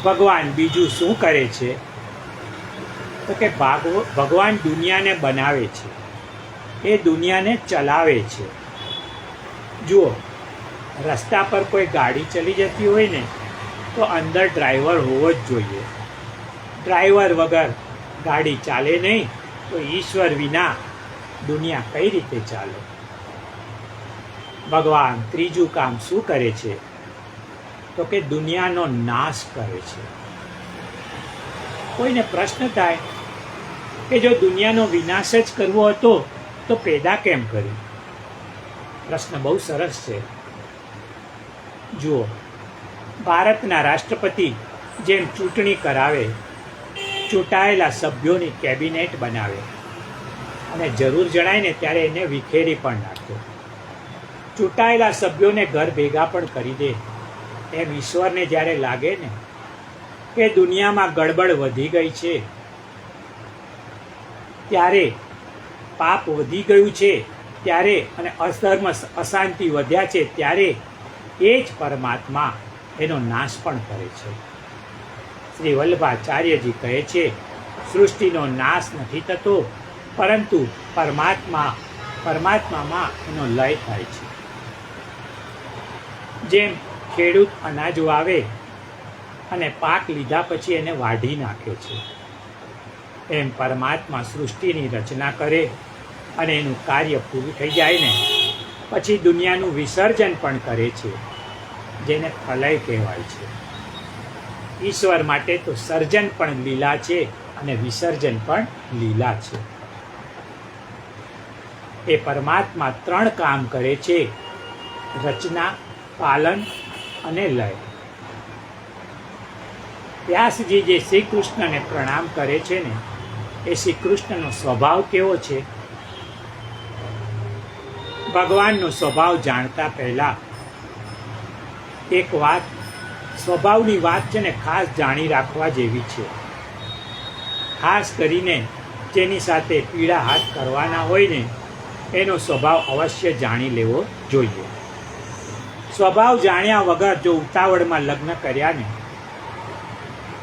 ભગવાન બીજું શું કરે છે? તો કે ભગવાન દુનિયાને બનાવે છે, એ દુનિયાને ચલાવે છે. જુઓ, રસ્તા પર કોઈ ગાડી ચલી જતી હોય ને, તો અંદર ડ્રાઈવર હોવો જ જોઈએ. ડ્રાઈવર વગર ગાડી ચાલે નહીં, તો ઈશ્વર વિના દુનિયા કઈ રીતે ચાલે? ભગવાન ત્રીજું કામ શું કરે છે? તો કે દુનિયાનો નાશ કરે છે. કોઈને પ્રશ્ન થાય કે જો દુનિયાનો વિનાશ જ કરવો હતો તો પેદા કેમ કરી? પ્રશ્ન બહુ સરસ છે. જુઓ, ભારતના રાષ્ટ્રપતિ જેમ ચૂંટણી કરાવે, ચૂંટાયેલા સભ્યોની કેબિનેટ બનાવે અને જરૂર જણાય ને ત્યારે એને વિખેરી પણ નાખે. ચૂંટાયેલા સભ્યોને ઘર ભેગા પણ કરી દે. એમ ઈશ્વરને જ્યારે લાગે ને કે દુનિયામાં ગડબડ વધી ગઈ છે, ત્યારે પાપ વધી ગયું છે, ત્યારે અને અધર્મ અશાંતિ વધ્યા છે, ત્યારે એ જ પરમાત્મા એનો નાશ પણ કરે છે. શ્રી વલ્લભાચાર્યજી કહે છે, સૃષ્ટિનો નાશ નથી થતો, પરંતુ પરમાત્મામાં એનો લય થાય છે. જેમ ખેડૂત અનાજ વાવે અને પાક લીધા પછી એને વાઢી નાખે છે, એમ પરમાત્મા સૃષ્ટિની રચના કરે અને એનું કાર્ય પૂરું થઈ જાય ને પછી દુનિયાનું વિસર્જન પણ કરે છે, જેને પ્રલય કહેવાય છે. ઈશ્વર માટે તો સર્જન પણ લીલા છે અને વિસર્જન પણ લીલા છે. એ પરમાત્મા 3 કામ કરે છે: રચના, પાલન અને લય. વ્યાસજી જે શ્રી કૃષ્ણને પ્રણામ કરે છે ને, એ શ્રી કૃષ્ણનો સ્વભાવ કેવો છે? ભગવાનનો સ્વભાવ જાણતા પહેલા એક વાત, સ્વભાવની વાત છે ને, ખાસ જાણી રાખવા જેવી છે. ખાસ કરીને જેની સાથે પીળા હાથ કરવાના હોય ને, એનો સ્વભાવ અવશ્ય જાણી લેવો જોઈએ. સ્વભાવ જાણ્યા વગર જો ઉતાવળમાં લગ્ન કર્યા ને,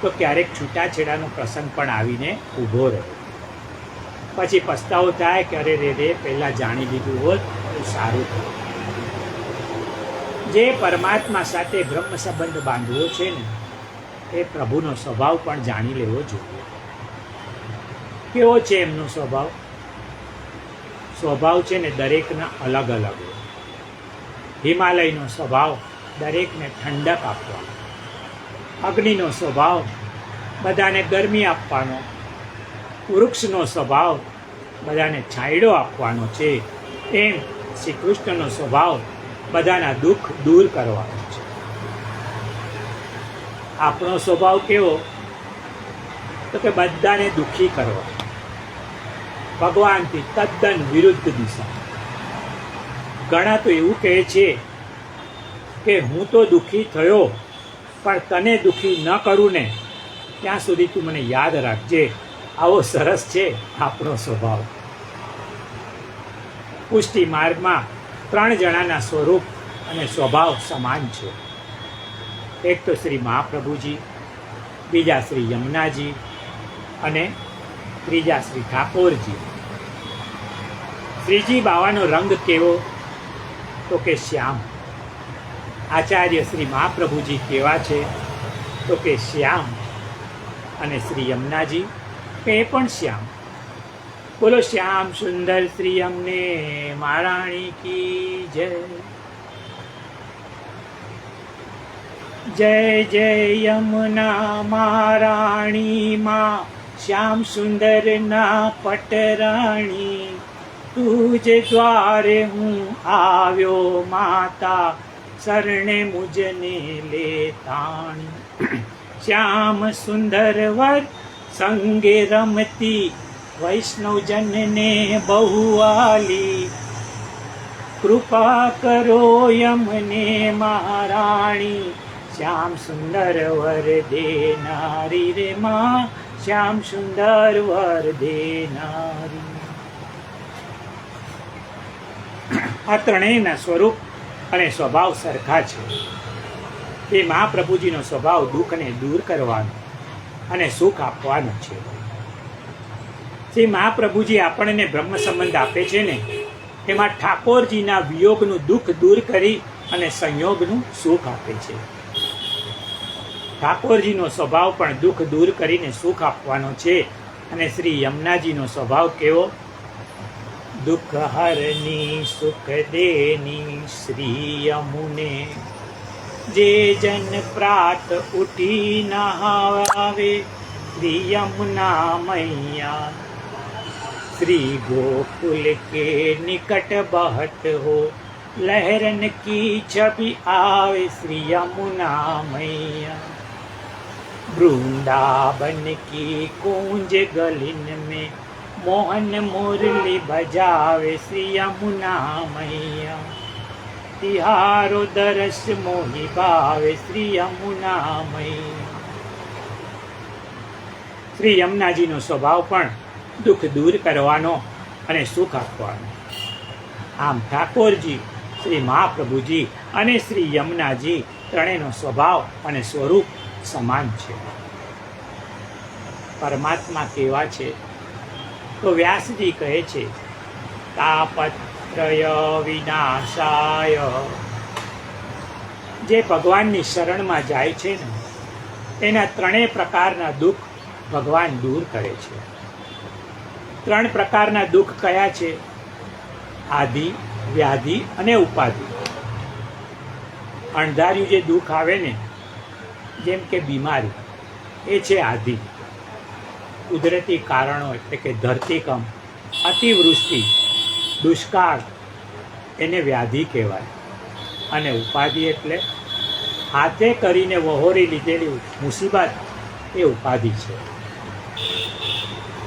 તો ક્યારેક છૂટાછેડાનો પ્રસંગ પણ આવીને ઊભો રહે. પછી પસ્તાવો થાય કે અરે રે પહેલાં જાણી લીધું હોત તો સારું થયું. જે પરમાત્મા સાથે બ્રહ્મ સંબંધ બાંધવો છે ને, એ પ્રભુનો સ્વભાવ પણ જાણી લેવો જોઈએ. કેવો છે એમનો સ્વભાવ? સ્વભાવ છે ને દરેકના અલગ અલગ હોય. હિમાલયનો સ્વભાવ દરેકને ઠંડક આપવાનો. અગ્નિનો સ્વભાવ બધાને ગરમી આપવાનો. વૃક્ષનો સ્વભાવ બધાને છાંયડો આપવાનો છે. એમ શ્રી કૃષ્ણનો સ્વભાવ બધાના દુઃખ દૂર કરવાનો છે. આપણો સ્વભાવ કેવો? તો કે બધાને દુઃખી કરવા. ભગવાનથી તદ્દન વિરુદ્ધ દિશા. ઘણા તો એવું કહે છે કે હું તો દુઃખી થયો, પણ તને દુઃખી ન કરું ને ત્યાં સુધી તું મને યાદ રાખજે. આવો સરસ છે આપણો સ્વભાવ. પુષ્ટિ માર્ગમાં 3 જણાના સ્વરૂપ અને સ્વભાવ સમાન છે. એક તો શ્રી મહાપ્રભુજી, બીજા શ્રી યમુનાજી અને ત્રીજા શ્રી ઠાકોરજી. શ્રીજી બાવાનો રંગ કેવો? તો કે શ્યામ. આચાર્ય શ્રી મહાપ્રભુજી કેવા છે? તો કે શ્યામ. અને શ્રી યમુનાજી એ પણ શ્યામ. બોલો શ્યામ સુંદર શ્રી અમને મહારાણી કી જય. જય જય યમુના મહારાણી માં, શ્યામ સુંદર ના પટરાણી. તુજ દ્વારે હું આવ્યો માતા, શરણે મુજને લેતાણી. શ્યામ સુંદર વર સંગે રમતી, વૈષ્ણવજનને બહુઆલી. કૃપા કરો યમને મહારાણી, શ્યામ સુંદર વર દેનારી રે માં, શ્યામ સુંદર વર દેનારી. આ ત્રણેયના સ્વરૂપ અને સ્વભાવ સરખા છે. એ મહાપ્રભુજીનો સ્વભાવ દુઃખને દૂર કરવાનો અને સુખ આપવાનો છે. શ્રી મહાપ્રભુજી આપણને બ્રહ્મ સંબંધ આપે છે ને, એમાં ઠાકોરજીના વિયોગનું દુઃખ દૂર કરી અને સંયોગનું સુખ આપે છે. ઠાકોરજીનો સ્વભાવ પણ દુઃખ દૂર કરીને સુખ આપવાનો છે. અને શ્રી યમુનાજીનો સ્વભાવ કેવો? દુઃખ હરની સુખ દેની શ્રી યમુને, જે જન પ્રાત ઉઠી નહાવે શ્રી યમુના મૈયા. श्री गोकुल के निकट बहत हो, लहरन की छवि आवे श्री यमुना मैया. वृंदावन की कूंज गलिन में, मोहन मुरली बजावे श्री यमुना मैया. तिहारो दरस मोहि भावे श्री यमुना मैया. श्री यमुनाजीનો સ્વભાવ પણ દુઃખ દૂર કરવાનો અને સુખ આપવાનો. આમ ઠાકોરજી, શ્રી મહાપ્રભુજી અને શ્રી યમુનાજી ત્રણેયનો સ્વભાવ અને સ્વરૂપ સમાન છે. પરમાત્મા કેવા છે? તો વ્યાસજી કહે છે, તાપત્રય વિનાશાય. જે ભગવાનની શરણમાં જાય છે ને, એના 3 પ્રકારના દુઃખ ભગવાન દૂર કરે છે. 3 પ્રકારના દુઃખ કયા છે? આદિ, વ્યાધિ અને ઉપાધિ. અણધાર્યું જે દુઃખ આવે ને, જેમ કે બીમારી, એ છે આદિ. કુદરતી કારણો એટલે કે ધરતીકંપ, અતિવૃષ્ટિ, દુષ્કાળ, એને વ્યાધિ કહેવાય. અને ઉપાધિ એટલે હાથે કરીને વહોરી લીધેલી મુસીબત, એ ઉપાધિ છે.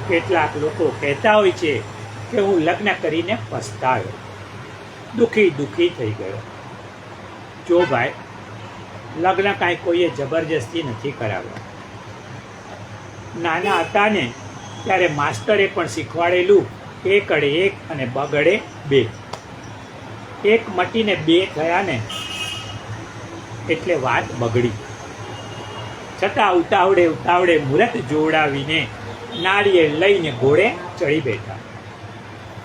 કેટલાક લોકો કહેતા હોય છે કે હું લગ્ન કરીને પસ્તાયો, દુઃખી થઈ ગયો. જો ભાઈ, લગ્ન કાંઈ કોઈએ જબરજસ્તી નથી કરાવ્યા. નાના હતા ને ત્યારે માસ્ટરે પણ શીખવાડેલું, એકડે એક અને બગડે 2. એક મટીને 2 થયા ને એટલે વાત બગડી. છતાં ઉતાવળે મુહૂર્ત જોડાવીને નાળિયેર લઈને ઘોડે ચડી બેઠા.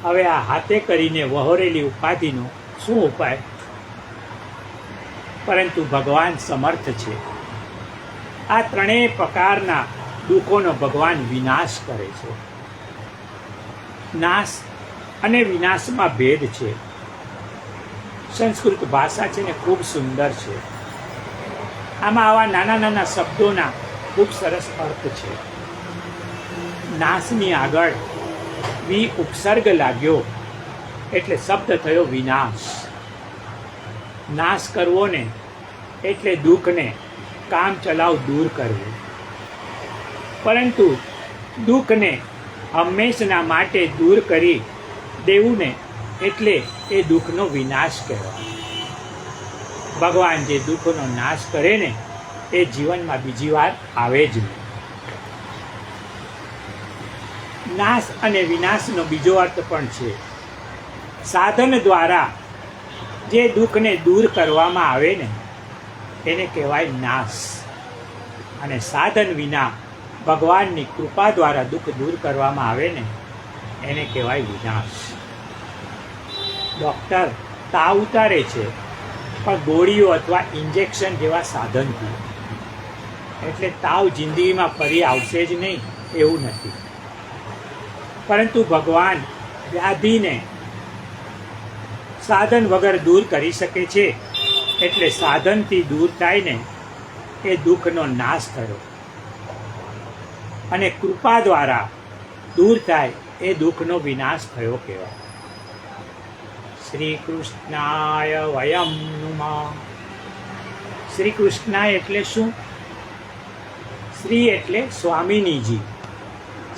હવે આ હાથે કરીને વહોરેલી ઉપાધિનો શું ઉપાય? પરંતુ ભગવાન સમર્થ છે. આ 3 પ્રકારના દુઃખોનો ભગવાન વિનાશ કરે છે. નાશ અને વિનાશમાં ભેદ છે. સંસ્કૃત ભાષા છે ને ખૂબ સુંદર છે. આમાં આવા નાના નાના શબ્દોના ખૂબ સરસ અર્થ છે. નાશની આગળ વી ઉપસર્ગ લાગ્યો એટલે શબ્દ થયો વિનાશ. નાશ કરવો ને એટલે દુઃખને કામ ચલાવ દૂર કરવું. પરંતુ દુઃખને હંમેશના માટે દૂર કરી દેવું ને એટલે એ દુઃખનો વિનાશ કહેવાય. ભગવાન જે દુઃખનો નાશ કરે ને એ જીવનમાં બીજી વાર આવે જ નહીં. નાશ અને વિનાશનો બીજો અર્થ પણ છે. સાધન દ્વારા જે દુઃખને દૂર કરવામાં આવે ને એને કહેવાય નાશ. અને સાધન વિના ભગવાનની કૃપા દ્વારા દુઃખ દૂર કરવામાં આવે ને એને કહેવાય વિનાશ. ડૉક્ટર તાવ ઉતારે છે પણ ગોળીઓ અથવા ઇન્જેક્શન જેવા સાધનથી, એટલે તાવ જિંદગીમાં ફરી આવશે જ નહીં એવું નથી. પરંતુ ભગવાન વ્યાધિને સાધન વગર દૂર કરી શકે છે. એટલે સાધનથી દૂર થાય ને એ દુઃખનો નાશ થયો, અને કૃપા દ્વારા દૂર થાય એ દુઃખનો વિનાશ થયો કહેવાય. શ્રી કૃષ્ણાય વયમ નુમઃ. શ્રી કૃષ્ણાય એટલે શું? શ્રી એટલે સ્વામિનીજી,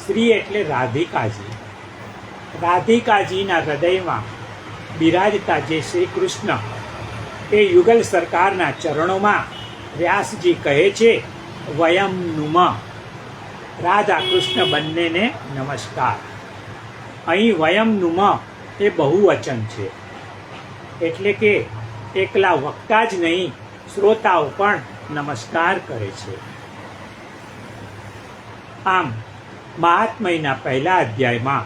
શ્રી એટલે રાધિકાજી. રાધિકાજીના હૃદયમાં બિરાજતા જે શ્રી કૃષ્ણ એ યુગલ સરકારના ચરણોમાં વ્યાસજી કહે છે વયમ નુમઃ. રાધા કૃષ્ણ બંનેને નમસ્કાર. અહીં વયમ નુમઃ એ બહુવચન છે, એટલે કે એકલા વક્તા જ નહીં, શ્રોતાઓ પણ નમસ્કાર કરે છે. આમ મહાત્મયના પહેલા અધ્યાયમાં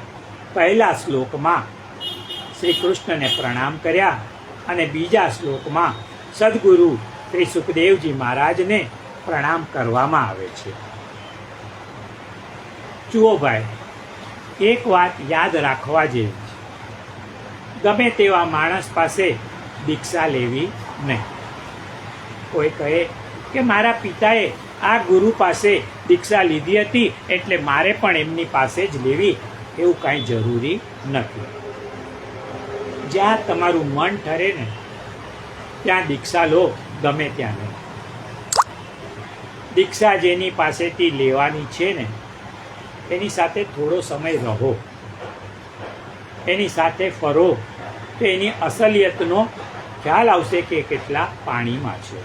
પહેલા શ્લોકમાં શ્રી કૃષ્ણને પ્રણામ કર્યા અને બીજા શ્લોકમાં સદગુરુ શ્રી સુખદેવજી મહારાજને પ્રણામ કરવામાં આવે છે. જુઓ ભાઈ, એક વાત યાદ રાખવા જેવી છે. ગમે તેવા માણસ પાસે દીક્ષા લેવી નહીં. કોઈ કહે કે મારા પિતાએ આ ગુરુ પાસે દીક્ષા લીધી હતી એટલે મારે પણ એમની પાસે જ લેવી, એવું કાંઈ જરૂરી નથી. જ્યાં તમારું મન ઠરે ને ત્યાં દીક્ષા લો, ગમે ત્યાં નહીં. દીક્ષા જેની પાસેથી લેવાની છે ને એની સાથે થોડો સમય રહો, એની સાથે ફરો તો એની અસલિયતનો ખ્યાલ આવશે કે કેટલા પાણીમાં છે.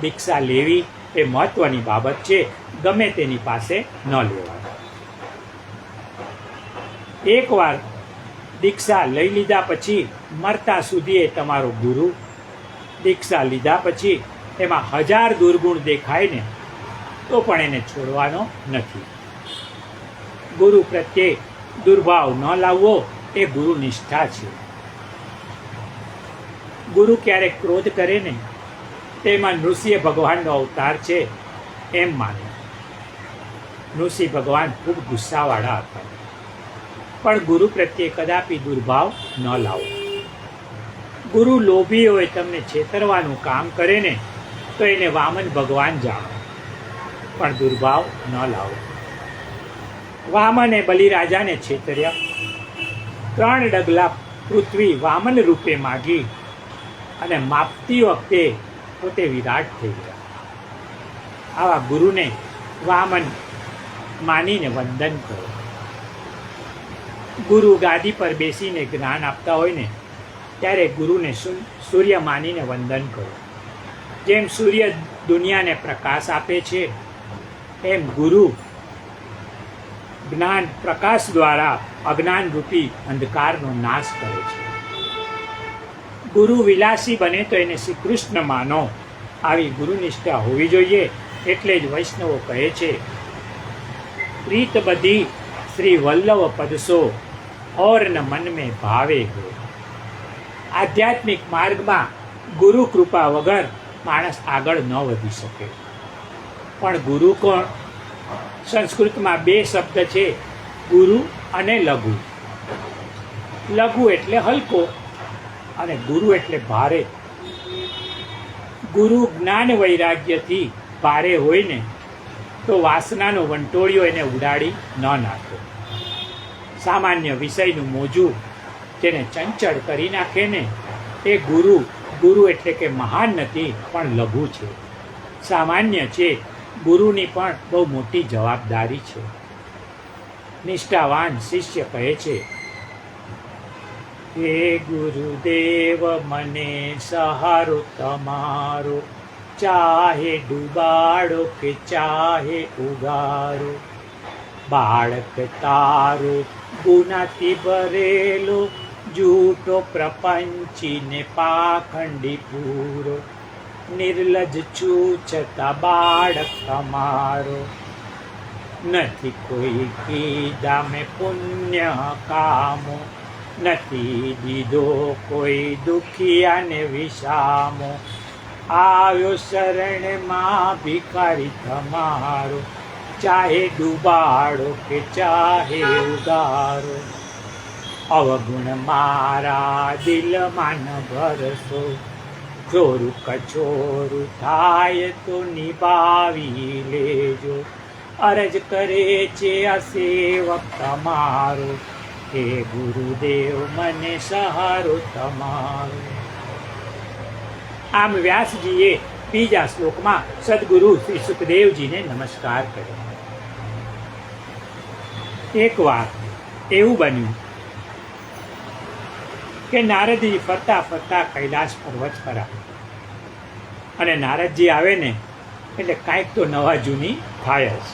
દીક્ષા લેવી એ મહત્વની બાબત છે, ગમે તેની પાસે ન લેવાની. એકવાર દીક્ષા લઈ લીધા પછી મરતા સુધી એ તમારો ગુરુ. દીક્ષા લીધા પછી એમાં 1000 દુર્ગુણ દેખાય ને તો પણ એને છોડવાનો નથી. ગુરુ પ્રત્યે દુર્ભાવ ન લાવવો એ ગુરુ નિષ્ઠા છે. ગુરુ ક્યારેક ક્રોધ કરે ને તેમાં નૃસિંહ ભગવાનનો અવતાર છે એમ માને. નૃસિંહ ભગવાન ખૂબ ગુસ્સાવાળા હતા, પણ ગુરુ પ્રત્યે કદાપી દુર્ભાવ ન લાવો. ગુરુ લોભી હોય, તમને છેતરવાનું કામ કરે ને તો એને વામન ભગવાન જાણો, પણ દુર્ભાવ ન લાવો. વામને બલિરાજાને છેતર્યા. 3 ડગલા પૃથ્વી વામન રૂપે માગી અને માપતી વખતે પોતે વિરાટ થઈ ગયા. આવા ગુરુને વામન માનીને વંદન કરો. ગુરુ ગાદી પર બેસીને જ્ઞાન આપતા હોય ને ત્યારે ગુરુને સૂર્ય માનીને વંદન કરો. જેમ સૂર્ય દુનિયાને પ્રકાશ આપે છે એમ ગુરુ જ્ઞાન પ્રકાશ દ્વારા અજ્ઞાન રૂપી અંધકારનો નાશ કરે છે. ગુરુ વિલાસી બને તો એને શ્રી કૃષ્ણ માનો. આવી ગુરુનિષ્ઠા હોવી જોઈએ. એટલે જ વૈષ્ણવો કહે છે પ્રીત બધી શ્રી વલ્લભ પદસો ઓર ન મન મેં ભાવે હો. આધ્યાત્મિક માર્ગમાં ગુરુ કૃપા વગર માણસ આગળ ન વધી શકે. પણ ગુરુ કોણ? સંસ્કૃતમાં 2 શબ્દ છે, ગુરુ અને લઘુ. લઘુ એટલે હલકો અને ગુરુ એટલે ભારે. ગુરુ જ્ઞાન વૈરાગ્યથી ભારે હોય ને તો વાસનાનો વંટોળિયો એને ઉડાડી ન નાખે. સામાન્ય વિષયનું મોજું જેને ચંચળ કરી નાખે ને એ ગુરુ એટલે કે મહાન નથી પણ લઘુ છે, સામાન્ય છે. ગુરુની પણ બહુ મોટી જવાબદારી છે. નિષ્ઠાવાન શિષ્ય કહે છે, હે ગુરુદેવ મને સહારો તમારો, ચાહે ડૂબાડો કે ચાહે ઉગારો, બાળક તારો ગુનાથી ભરેલો, જૂઠો પ્રપંચીને પાખંડી પૂરો, નિર્લજ છું છતાં બાળક તમારો, નથી કોઈ કીધા મેં પુણ્ય કામો, નથી દીધો કોઈ દુખિયાને વિસામો, આવ્યો શરણમાં ભિખારી તમારો, ચાહે ડૂબાડો કે ચાહે ઉગારો, અવગુણ મારા દિલમાં ન ભરશો, ચોરું કચોરું થાય તો નિભાવી લેજો, અરજ કરે છે આ સેવક તમારો, હે ગુરુદેવ મને સહારો તમારો. આમ વ્યાસજીએ બીજા શ્લોકમાં સદગુરુ શ્રી સુખદેવજીને નમસ્કાર કર્યો. એકવાર એવું બન્યું કે નારદજી ફરતા ફરતા કૈલાસ પર્વત પર આવ્યા અને નારદજી આવે ને એટલે કાંઈક તો નવા જૂની થાય જ.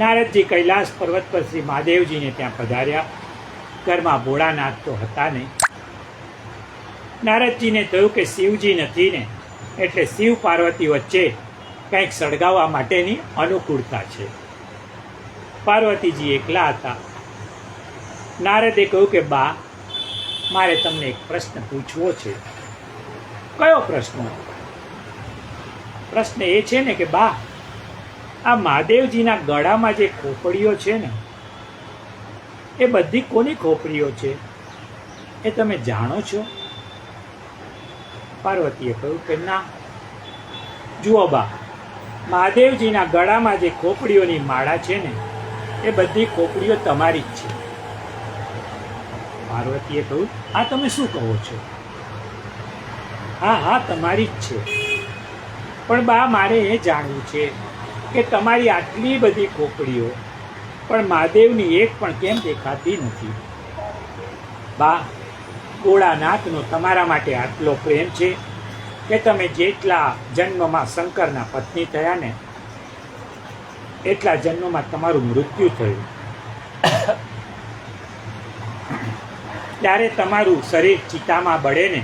નારદજી કૈલાસ પર્વત પર શ્રી મહાદેવજીને ત્યાં પધાર્યા. ઘરમાં ભોળાનાથ તો હતા નહીં. નારદજીને થયું કે શિવજી નથી ને એટલે શિવ પાર્વતી વચ્ચે કંઈક સળગાવવા માટેની અનુકૂળતા છે. પાર્વતીજી એકલા હતા. નારદે કહ્યું કે બા, મારે તમને એક પ્રશ્ન પૂછવો છે. કયો પ્રશ્ન? પ્રશ્ન એ છે ને કે બા, આ મહાદેવજીના ગળામાં જે ખોપડીઓ છે ને એ બધી કોની ખોપડીઓ છે એ તમે જાણો છો? પાર્વતીએ કહ્યું કે ના. જુઓ બા, મહાદેવજીના ગળામાં જે ખોપડીઓની માળા છે ને એ બધી ખોપડીઓ તમારી જ છે. પાર્વતીએ કહ્યું, આ તમે શું કહો છો? હા હા, તમારી જ છે. પણ બા, મારે એ જાણવું છે કે તમારી આટલી બધી ખોપડીઓ પણ મહાદેવની એક પણ કેમ દેખાતી નથી? બા, ભોળાનાથનો તમારા માટે આટલો પ્રેમ છે કે તમે જેટલા જન્મમાં શંકરના પત્ની થયા ને એટલા જન્મમાં તમારું મૃત્યુ થયું. ત્યારે તમારું શરીર ચિતામાં બળે ને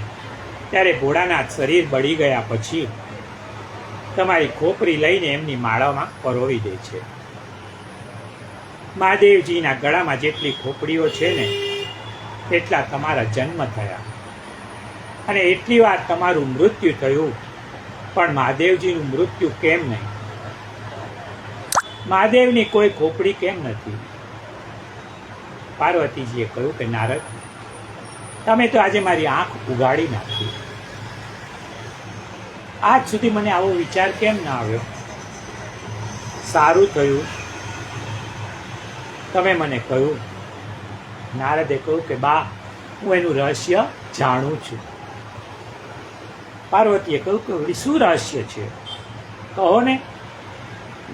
ત્યારે ભોળાનાથ શરીર બળી ગયા પછી તમારી ખોપરી લઈને એમની માળામાં પરોવી દે છે. મહાદેવજીના ગળામાં જેટલી ખોપડીઓ છે ને એટલા તમારા જન્મ થયા અને એટલી વાર તમારું મૃત્યુ થયું, પણ મહાદેવજીનું મૃત્યુ કેમ નહીં? મહાદેવની કોઈ ખોપડી કેમ નથી? પાર્વતીજીએ કહ્યું કે નારદ, તમે તો આજે મારી આંખ ઉગાડી નાખી. આજ સુધી મને આવો વિચાર કેમ ના આવ્યો? સારું થયું તમે મને કહ્યું. નારદે કહ્યું કે બા, હું એનું રહસ્ય જાણું છું. પાર્વતીએ કહ્યું કે શું રહસ્ય છે? કહો ને.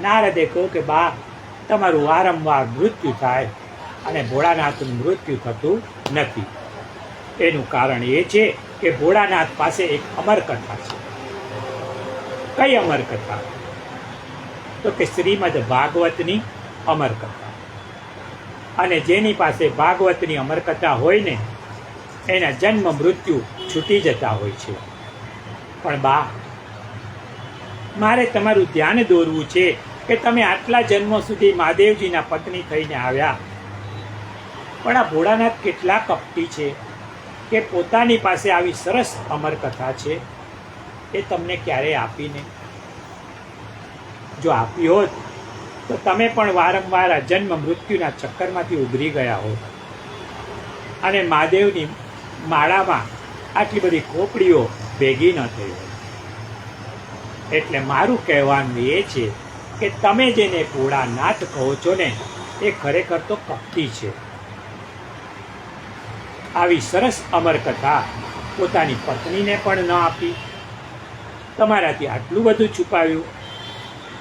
નારદે કહ્યું કે બા, તમારું વારંવાર મૃત્યુ થાય અને ભોળાનાથનું મૃત્યુ થતું નથી. એનું કારણ એ છે કે ભોળાનાથ પાસે એક અમરકથા છે. કઈ અમરકથા? તો કે શ્રીમદ ભાગવતની અમરકથા. અને જેની પાસે ભાગવતની અમરકથા હોય ને એના જન્મ મૃત્યુ છૂટી જતા હોય છે. પણ બા, મારે તમારું ધ્યાન દોરવું છે કે તમે આટલા જન્મો સુધી મહાદેવજીના પત્ની થઈને આવ્યા, પણ આ ભોળાનાથ કેટલા કપટી છે કે પોતાની પાસે આવી સરસ અમરકથા છે એ તમને ક્યારેય આપી નહીં. જો આપી હોત તો તમે પણ વારંવાર આ જન્મ મૃત્યુના ચક્કરમાંથી ઉભરી ગયા હોત અને મહાદેવની માળામાં આટલી બધી ખોપડીઓ ભેગી ન થઈ હોય. એટલે મારું કહેવાનું એ છે કે તમે જેને ભોળાનાથ કહો છો ને એ ખરેખર તો કપટી છે. આવી સરસ અમરકથા પોતાની પત્નીને પણ ન આપી, તમારાથી આટલું બધું છુપાવ્યું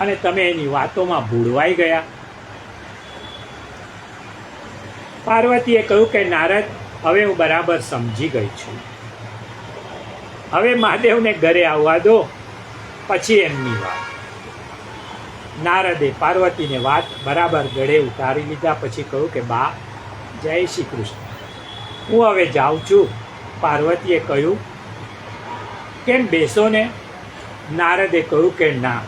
અને તમે એની વાતોમાં ભૂળવાઈ ગયા. પાર્વતીએ કહ્યું કે નારદ, હવે હું બરાબર સમજી ગઈ છું. હવે મહાદેવને ઘરે આવવા દો, પછી એમની વાત. નારદે પાર્વતીને વાત બરાબર ગળે ઉતારી લીધા. પછી કહ્યું કે બા, જય શ્રી કૃષ્ણ, હું હવે જાઉં છું. પાર્વતીએ કહ્યું, કેમ, બેસો ને. નારદે કહ્યું કે ના,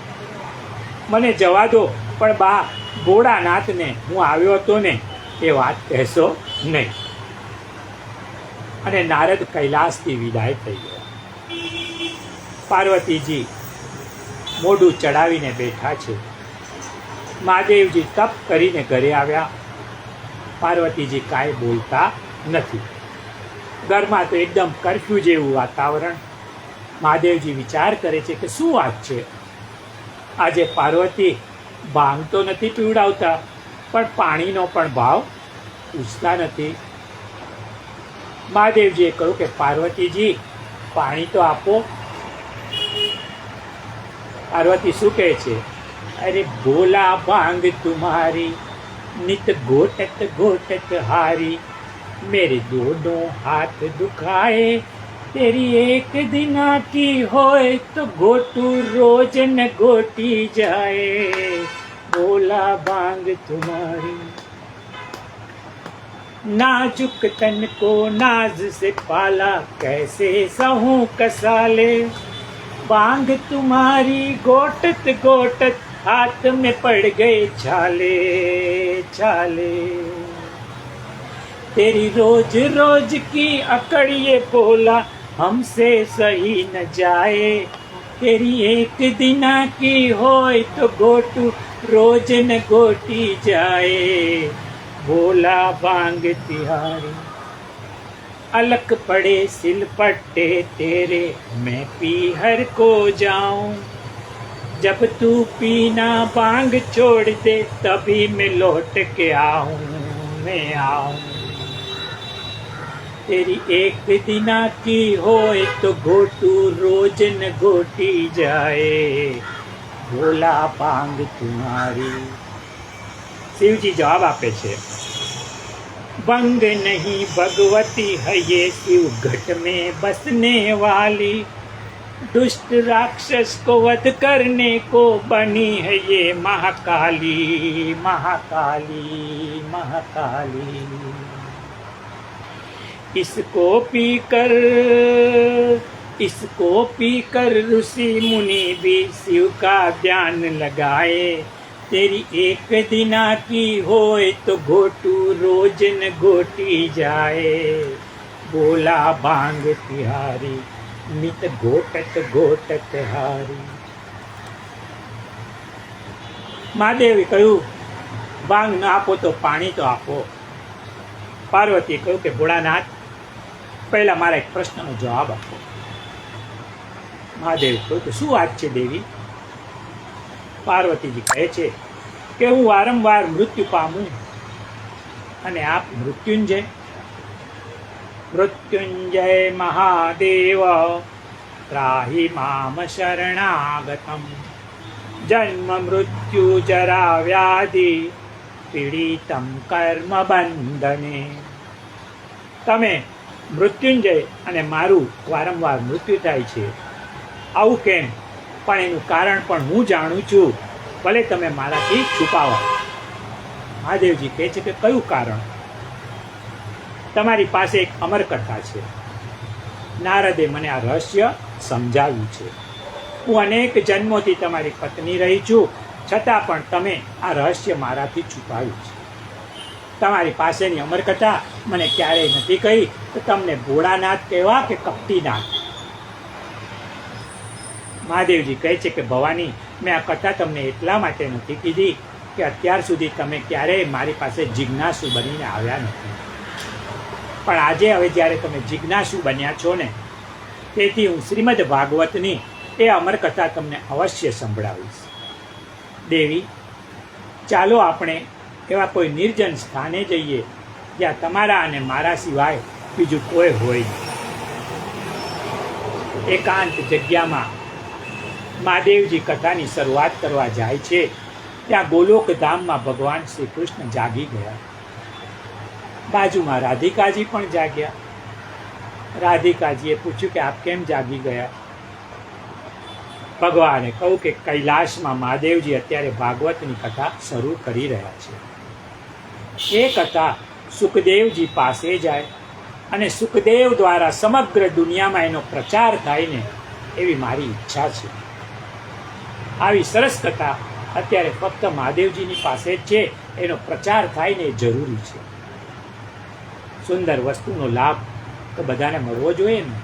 મને જવા દો, પણ બા, ભોળાનાથને હું આવ્યો હતો ને એ વાત કહેશો નહીં. અને નારદ કૈલાસથી વિદાય થઈ ગયા. પાર્વતીજી મોઢું ચડાવીને બેઠા છે. મહાદેવજી તપ કરીને ઘરે આવ્યા. પાર્વતીજી કાંઈ બોલતા નથી. ઘરમાં તો એકદમ કર્ફ્યુ જેવું વાતાવરણ. મહાદેવજી વિચાર કરે છે કે શું વાત છે, આજે પાર્વતી ભાંગ તો નથી પીવડાવતા, પણ પાણીનો પણ ભાવ પૂછતા નથી. મહાદેવજીએ કહ્યું કે પાર્વતીજી, પાણી તો આપો. પાર્વતી શું કહે છે? અરે ભોલા ભાંગ તુમ્હારી, નિત ઘોટત ઘોટત હારી, मेरे दोनों हाथ दुखाए, तेरी एक दिना की होए तो घोटू रोज न घोटी जाए, बोला भांग तुम्हारी. नाजुक तन को नाज से पाला, कैसे सहूं कसाले, भांग तुम्हारी घोटत घोटत हाथ में पड़ गए छाले छाले. तेरी रोज रोज की अकड़ ये बोला, हमसे सही न जाए, तेरी एक दिना की होय तो घोटू रोज न घोटी जाए, बोला भांग तिहारी. अलक पड़े सिलपट्टे तेरे, मैं पीहर को जाऊं, जब तू पीना भांग छोड़ दे, तभी मैं लौट के आऊं मैं आऊं. तेरी एक दिना की होए तो घोटू रोज न घोटी जाए, बोला भांग तुम्हारी. शिवजी जवाब आपे छे, भंग नहीं भगवती है ये शिव घट में बसने वाली, दुष्ट राक्षस को वध करने को बनी है ये महाकाली महाकाली महाकाली. इसको पीकर ऋषि मुनि भी शिव का ध्यान लगाए, तेरी एक दिना की होए तो घोटू रोज न घोटी जाए, बोला भांग तिहारी, नित घोटत घोटत हारी. મહાદેવે કહ્યું, ભાંગ ન આપો તો પાણી તો આપો. પાર્વતીએ કહ્યું કે ભોળાનાથ, પહેલા મારા એક પ્રશ્નનો જવાબ આપો. મહાદેવ કહ્યું કે શું વાત છે દેવી? પાર્વતીજી કહે છે કે હું વારંવાર મૃત્યુ પામું અને આપ મૃત્યુંજય. મૃત્યુંજય મહાદેવ ત્રાહિ મામ શરણાગતમ, જન્મ મૃત્યુ જરા વ્યાધિ પીડિતમ કર્મ બંધને. તમે મૃત્યુંજય અને મારું વારંવાર મૃત્યુ થાય છે, આવું કેમ? પણ એનું કારણ પણ હું જાણું છું, ભલે તમે મારાથી છુપાવો. મહાદેવજી કહે છે કે કયું કારણ? તમારી પાસે એક અમરકથા છે. નારદે મને આ રહસ્ય સમજાવ્યું છે. હું અનેક જન્મોથી તમારી પત્ની રહી છું, છતાં પણ તમે આ રહસ્ય મારાથી છુપાવ્યું છે. તમારી પાસેની અમરકથા મને ક્યારેય નથી કહી, તો તમને ભોળાનાથ કહેવા કે કપટીનાથ? મહાદેવજી કહે છે કે ભવાની, મેં આ કથા તમને એટલા માટે નથી કીધી કે અત્યાર સુધી તમે ક્યારેય મારી પાસે જિજ્ઞાસુ બનીને આવ્યા નથી. પણ આજે હવે જ્યારે તમે જિજ્ઞાસુ બન્યા છો ને, તેથી હું શ્રીમદ ભાગવતની એ અમરકથા તમને અવશ્ય સંભળાવીશ. દેવી, ચાલો આપણે એવા કોઈ નિર્જન સ્થાને જઈએ જ્યાં તમારા અને મારા સિવાય બીજું કોઈ હોય નહીં. એકાંત જગ્યામાં મહાદેવજી કથાની શરૂઆત કરવા જાય છે. ત્યાં ગોલોક ધામમાં ભગવાન શ્રી કૃષ્ણ જાગી ગયા. બાજુમાં રાધિકાજી પણ જાગ્યા. રાધિકાજીએ પૂછ્યું કે આપ કેમ જાગી ગયા? ભગવાને કહ્યું કે કૈલાસમાં મહાદેવજી અત્યારે ભાગવતની કથા શરૂ કરી રહ્યા છે. એ કથા સુખદેવજી પાસે જાય અને સુખદેવ દ્વારા સમગ્ર દુનિયામાં એનો પ્રચાર થાય ને એવી મારી ઈચ્છા છે. આવી સરસ કથા અત્યારે ફક્ત મહાદેવજીની પાસે જ છે. એનો પ્રચાર થાય ને એ જરૂરી છે. સુંદર વસ્તુનો લાભ તો બધાને મળવો જોઈએ ને.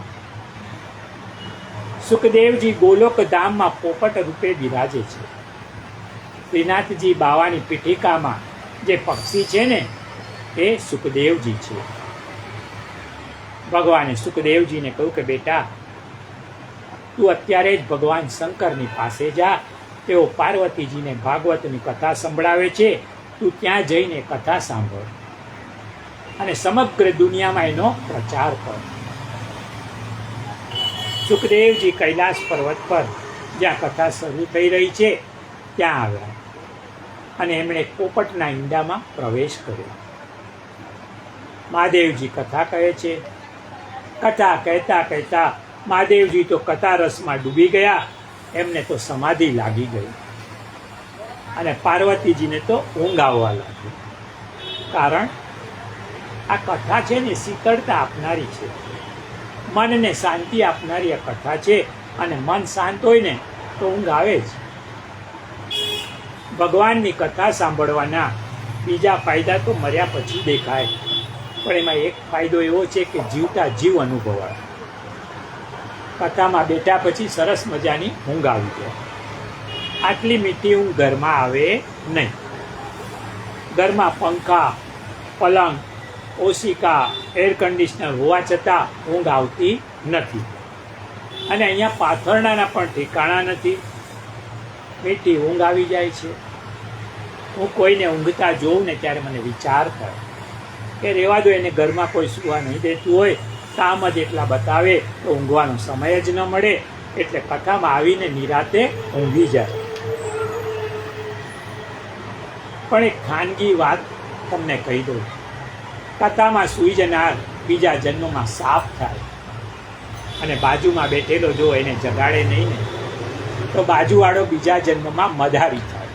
સુખદેવજી ગોલોક ધામમાં પોપટ રૂપે બિરાજે છે. શ્રીનાથજી બાવાની પીઠિકામાં જે પક્ષી છે ને એ સુખદેવજી છે. ભગવાને સુખદેવજીને કહ્યું કે બેટા, તું અત્યારે જ ભગવાન શંકરની પાસે જા. તેઓ પાર્વતીજીને ભાગવતની કથા સંભળાવે છે. તું ત્યાં જઈને કથા સાંભળ અને સમગ્ર દુનિયામાં એનો પ્રચાર કર. સુખદેવજી કૈલાસ પર્વત પર જ્યાં કથા શરૂ થઈ રહી છે ત્યાં આવ્યા અને એમણે પોપટના ઈંડામાં પ્રવેશ કર્યો. મહાદેવજી કથા કહે છે. કથા કહેતા કહેતા મહાદેવજી તો કથા રસમાં ડૂબી ગયા. એમને તો સમાધિ લાગી ગઈ અને પાર્વતીજીને તો ઊંઘ આવવા લાગી. કારણ આ કથા છે ને શીતળતા આપનારી છે, મનને શાંતિ આપનારી આ કથા છે. અને મન શાંત હોય ને તો ઊંઘ આવે જ. ભગવાનની કથા સાંભળવાના બીજા ફાયદા તો મર્યા પછી દેખાય, પણ એમાં એક ફાયદો એવો છે કે જીવતા જીવ અનુભવાય. કથામાં બેઠા પછી સરસ મજાની ઊંઘ આવી જાય. આટલી મીઠી ઊંઘ ઘરમાં આવે નહીં. ઘરમાં પંખા, પલંગ, ઓશિકા, એર કન્ડિશનર હોવા છતાં ઊંઘ આવતી નથી. અને અહીંયા પાથરણાના પણ ઠેકાણા નથી. મીઠી ઊંઘ આવી જાય છે. હું કોઈને ઊંઘતા જોઉં ને ત્યારે મને વિચાર થાય કે રહેવા દો, એને ઘરમાં કોઈ સુવા નહીં દેતું હોય, કામ જ એટલા બતાવે તો ઊંઘવાનો સમય જ ન મળે, એટલે કથામાં આવીને નિરાતે ઊંઘી જાય. પણ એક ખાનગી વાત તમને કહી દઉં. કથામાં સૂઈ જનાર બીજા જન્મમાં સાપ થાય અને બાજુમાં બેઠેલો જો એને જગાડે નહીં ને તો બાજુવાળો બીજા જન્મમાં મધારી થાય.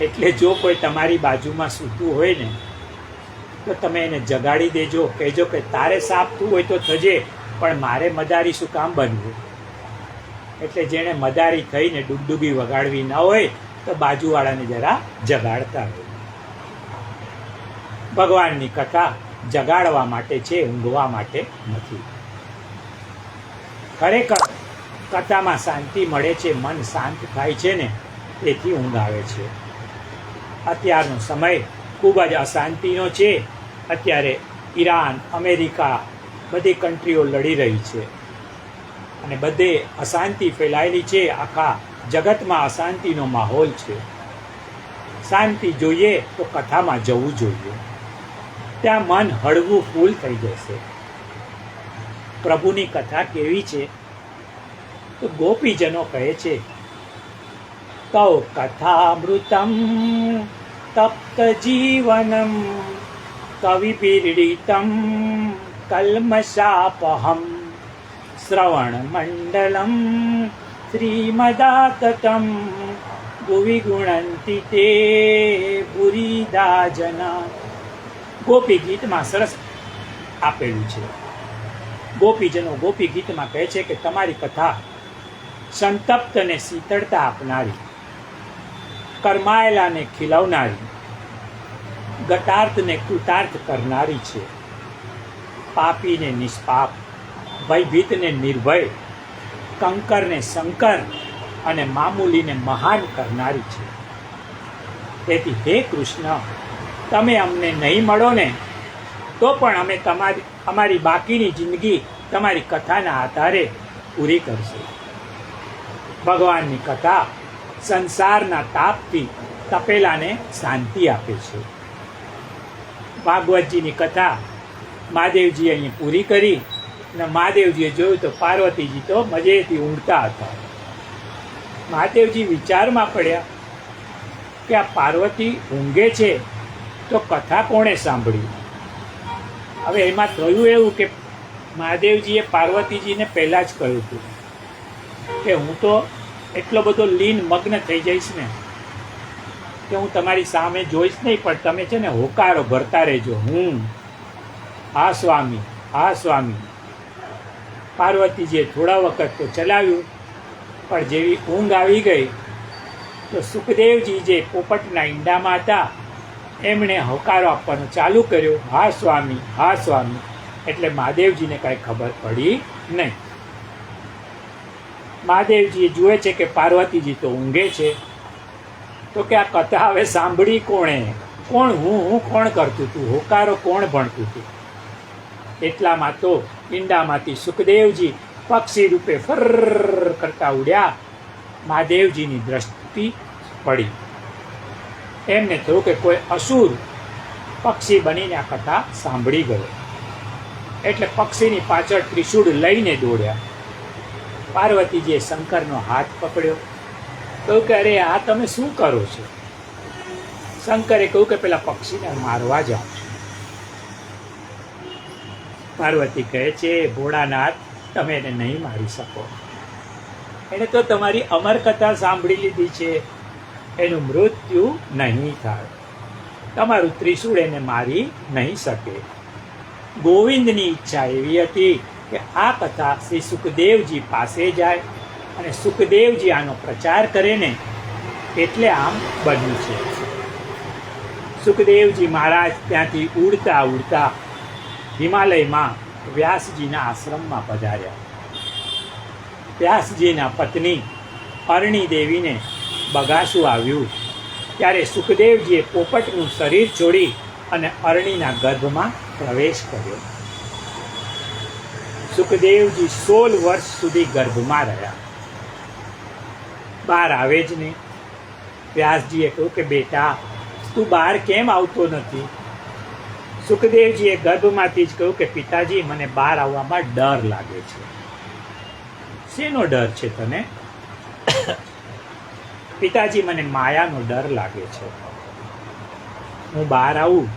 એટલે જો કોઈ તમારી બાજુમાં સૂતું હોય ને તો તમે એને જગાડી દેજો. કહેજો કે તારે સાપતું હોય તો થજે, પણ મારે મદારી શું કામ બનવું. એટલે જેણે મદારી થઈને ડૂબડૂબી વગાડવી ન હોય તો બાજુવાળાને જરા જગાડતા હોય. ભગવાનની કથા જગાડવા માટે છે, ઊંઘવા માટે નથી. ખરેખર કથામાં શાંતિ મળે છે, મન શાંત થાય છે ને તેથી ઊંઘ આવે છે. અત્યારનો સમય ખૂબ જ અશાંતિનો છે. અત્યારે ઈરાન, અમેરિકા બધી કન્ટ્રીઓ લડી રહી છે અને બધે અશાંતિ ફેલાયેલી છે. આખા જગતમાં અશાંતિનો માહોલ છે. શાંતિ જોઈએ તો કથામાં જવું જોઈએ. ત્યાં મન હળવું ફૂલ થઈ જશે. પ્રભુની કથા કેવી છે તો ગોપીજનો કહે છે, કૌ કથામૃતમ તપ્ત જીવનમ કવિપીડિતમ કલ્મષાપહમ શ્રવણ મંડલમ શ્રીમદાતતમ ભુવિ ગુણંતિ તે પુરીદા જના. ગોપી ગીતમાં સરસ આપેલું છે. ગોપીજનો ગોપી ગીતમાં કહે છે કે તમારી કથા સંતપ્તને શીતળતા આપનારી, કર્માયેલાને ખીલવનારી, ગતાર્થને કૃતાર્થ કરનારી છે, પાપીને નિષ્પાપ, ભયભીતને નિર્ભય, કંકરને શંકર અને મામૂલીને મહાન કરનારી છે. તેથી હે કૃષ્ણ, તમે અમને નહીં મળો ને તો પણ અમે અમારી બાકીની જિંદગી તમારી કથાના આધારે પૂરી કરશું. ભગવાનની કથા સંસારના તાપથી તપેલાને શાંતિ આપે છે. ભાગવતજીની કથા મહાદેવજી અહીં પૂરી કરી અને મહાદેવજીએ જોયું તો પાર્વતીજી તો મજેથી ઊંઘતા હતા. મહાદેવજી વિચારમાં પડ્યા કે આ પાર્વતી ઊંઘે છે તો કથા કોણે સાંભળી? હવે એમાં થયું એવું કે મહાદેવજીએ પાર્વતીજીને પહેલાં જ કહ્યું હતું કે હું તો એટલો બધો લીન મગ્ન થઈ જઈશ ને કે હું તમારી સામે જોઈશ નહીં, પણ તમે છે ને હોકારો ભરતા રહેજો, હા સ્વામી, હા સ્વામી. પાર્વતીજીએ થોડા વખત તો ચલાવ્યું, પણ જેવી ઊંઘ આવી ગઈ તો સુખદેવજી જે પોપટના ઈંડામાં હતા એમણે હોકારો આપવાનું ચાલુ કર્યો, હા સ્વામી, હા સ્વામી. એટલે મહાદેવજીને કાંઈ ખબર પડી નહીં. મહાદેવજી જુએ છે કે પાર્વતીજી તો ઊંઘે છે, તો કે આ કથા હવે સાંભળી કોણે? હું કોણ કરતું હતું? હોકારો કોણ ભણતું હતું? એટલામાં તો ઈંડામાંથી સુખદેવજી પક્ષી રૂપે ફર કરતા ઉડ્યા. મહાદેવજીની દ્રષ્ટિ પડી. એમને થયું કે કોઈ અસુર પક્ષી બનીને આ કથા સાંભળી ગયો. એટલે પક્ષીની પાછળ ત્રિશૂળ લઈને દોડ્યા. પાર્વતીજીએ શંકરનો હાથ પકડ્યો, કહ્યું કે અરે આ તમે શું કરો છો? શંકરે કહ્યું કે પેલા પક્ષીને મારવા જાઓ છો. પાર્વતી કહે છે, ભોળાનાથ, તમે એને નહીં મારી શકો. એને તો તમારી અમર કથા સાંભળી લીધી છે, એનું મૃત્યુ નહીં થાય. તમારું ત્રિશૂળ એને મારી નહીં શકે. ગોવિંદની ઈચ્છા એવી હતી કે આ કથા શ્રી સુખદેવજી પાસે જાય અને સુખદેવજી આનો પ્રચાર કરે ને, એટલે આમ બન્યું છે. સુખદેવજી મહારાજ ત્યાંથી ઉડતા ઉડતા હિમાલયમાં વ્યાસજીના આશ્રમમાં પધાર્યા. વ્યાસજીના પત્ની અરણી દેવીને બગાસું આવ્યું ત્યારે સુખદેવજીએ પોપટનું શરીર છોડી અને અરણીના ગર્ભમાં પ્રવેશ કર્યો. સુખદેવજી 16 વર્ષ સુધી ગર્ભમાં રહ્યા. બહાર આવે જ નહીં. વ્યાસજીએ કહ્યું કે બેટા, તું બહાર કેમ આવતો નથી? સુખદેવજીએ ગર્ભમાંથી જ કહ્યું કે પિતાજી, મને બહાર આવવામાં ડર લાગે છે. શેનો ડર છે તને? પિતાજી, મને માયાનો ડર લાગે છે. હું બહાર આવું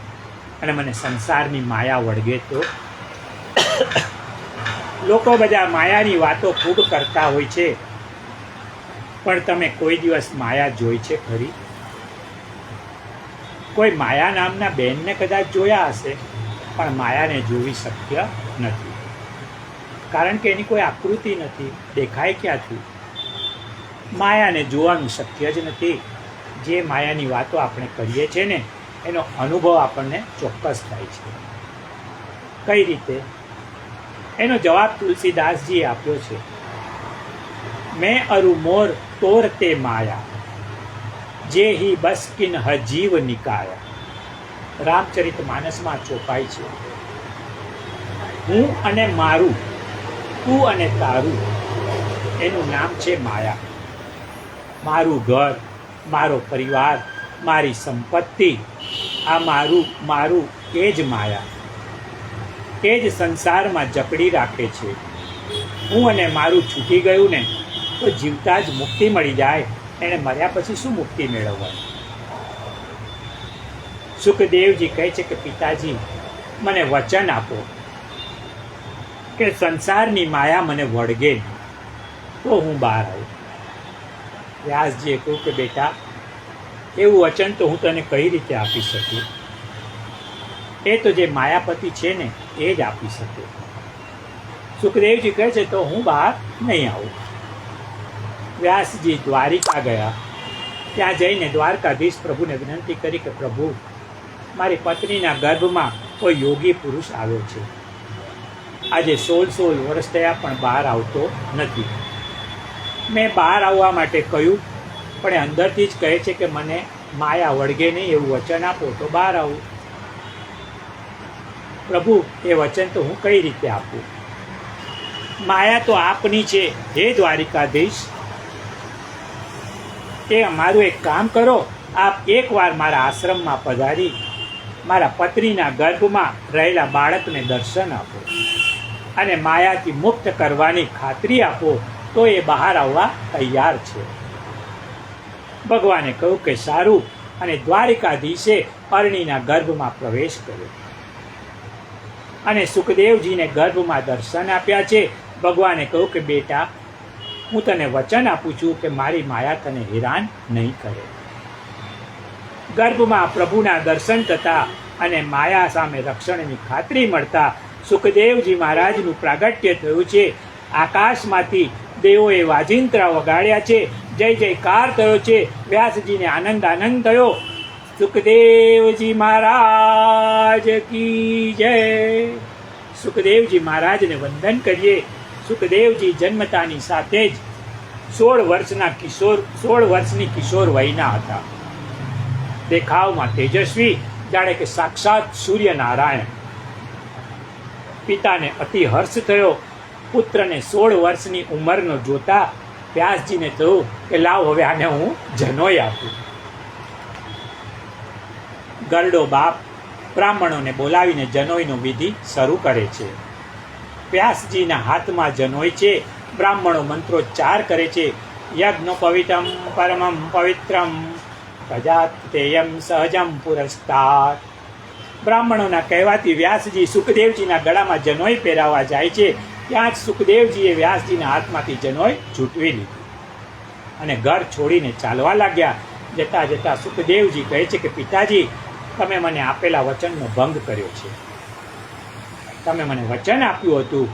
અને મને સંસારની માયા વળગે તો? લોકો બધા માયાની વાતો ખૂબ કરતા હોય છે, પણ તમે કોઈ દિવસ માયા જોઈ છે ખરી? કોઈ માયા નામના બેનને કદાચ જોયા હશે, પણ માયાને જોવી શક્ય નથી. કારણ કે એની કોઈ આકૃતિ નથી, દેખાય ક્યાંથી? માયાને જોવાનું શક્ય જ નથી. જે માયાની વાતો આપણે કરીએ છીએ ને, એનો અનુભવ આપણને ચોક્કસ થાય છે. કઈ રીતે? એનો જવાબ તુલસીદાસજીએ આપ્યો છે. મેં અરુ મોર તોર તે માયા, જે હી બસ કિન હજીવ નિકાયા. રામચરિત માનસમાં ચોપાઈ છે. હું અને મારું, તું અને તારું, એનું નામ છે માયા. મારું ઘર, મારો પરિવાર, મારી સંપત્તિ, આ મારું એ જ માયા. એ જ સંસારમાં જકડી રાખે છે. હું અને મારું છૂટી ગયું ને તો જીવતા જ મુક્તિ મળી જાય. એને મર્યા પછી શું મુક્તિ મેળવવાની? સુખદેવજી કહે છે કે પિતાજી, મને વચન આપો કે સંસારની માયા મને વળગે નહીં તો હું બહાર આવું. વ્યાસજીએ કહ્યું કે બેટા, એવું વચન તો હું તને કઈ રીતે આપી શકું? એ તો જે માયાપતિ છે ને, એ જ આપી શકે. સુખદેવજી કહે છે તો હું બહાર નહીં આવું. વ્યાસજી દ્વારિકા ગયા. ત્યાં જઈને દ્વારકાધીશ પ્રભુને વિનંતી કરી કે પ્રભુ, મારી પત્નીના ગર્ભમાં કોઈ યોગી પુરુષ આવ્યો છે. આજે 16 વર્ષ થયા પણ બહાર આવતો નથી. મેં બહાર આવવા માટે કહ્યું, પણ એ અંદરથી જ કહે છે કે મને માયા વળગે નહીં, એવું વચન આપો તો બહાર આવું. પ્રભુ, એ વચન તો હું કઈ રીતે આપું? માયા તો આપની છે હે દ્વારિકાધીશ. એ મારું એક કામ કરો, આપ એકવાર મારા આશ્રમમાં પધારી મારા પત્નીના ગર્ભમાં રહેલા બાળકને દર્શન આપો અને માયાથી મુક્ત કરવાની ખાતરી આપો તો એ બહાર આવવા તૈયાર છે. ભગવાને કહ્યું કે સારું, અને દ્વારિકાધીશે અરણીના ગર્ભમાં પ્રવેશ કર્યો અને સુખદેવજીને ગર્ભમાં દર્શન આપ્યા છે. ભગવાને કહ્યું કે બેટા, હું તને વચન આપું છું કે મારી માયા તને હેરાન નહીં કરે. ગર્ભમાં પ્રભુના દર્શન થતા અને માયા સામે રક્ષણની ખાતરી મળતા સુખદેવજી મહારાજનું પ્રાગટ્ય થયું છે. આકાશમાંથી દેવોએ વાજિંત્રા વગાડ્યા છે, જય જયકાર થયો છે. વ્યાસજીને આનંદ થયો. સુખદેવજી મહારાજ કી જય. સુખદેવજી મહારાજને વંદન કરીએ. સુખદેવજી જન્મતાની સાથે જ 16 વર્ષની કિશોર વયના હતા. દેખાવમાં તેજસ્વી, જાણે કે સાક્ષાત સૂર્યનારાયણ. પિતાને અતિ હર્ષ થયો. પુત્રને 16 વર્ષની ઉંમરનો જોતા વ્યાસજીને થયું કે લાવ હવે આને હું જનોય આપું. ગરડો બાપ બ્રાહ્મણોને બોલાવીને જનોયનો વિધિ શરૂ કરે છે. વ્યાસજીના હાથમાં જનોય છે. બ્રાહ્મણો મંત્રોચ્ચાર કરે છે. યજ્ઞોપવિતમ પરમમ પવિત્રમ પ્રજાતેયમ સહજમ પુરસ્તાત. બ્રાહ્મણોના કહેવાથી વ્યાસજી સુખદેવજીના ગળામાં જનોય પહેરાવવા જાય છે. ત્યાં જ સુખદેવજીએ વ્યાસજીના હાથમાંથી જનોય છૂટવી લીધી અને ઘર છોડીને ચાલવા લાગ્યા. જતા જતા સુખદેવજી કહે છે કે પિતાજી, તમે મને આપેલા વચનનો ભંગ કર્યો છે. તમે મને વચન આપ્યું હતું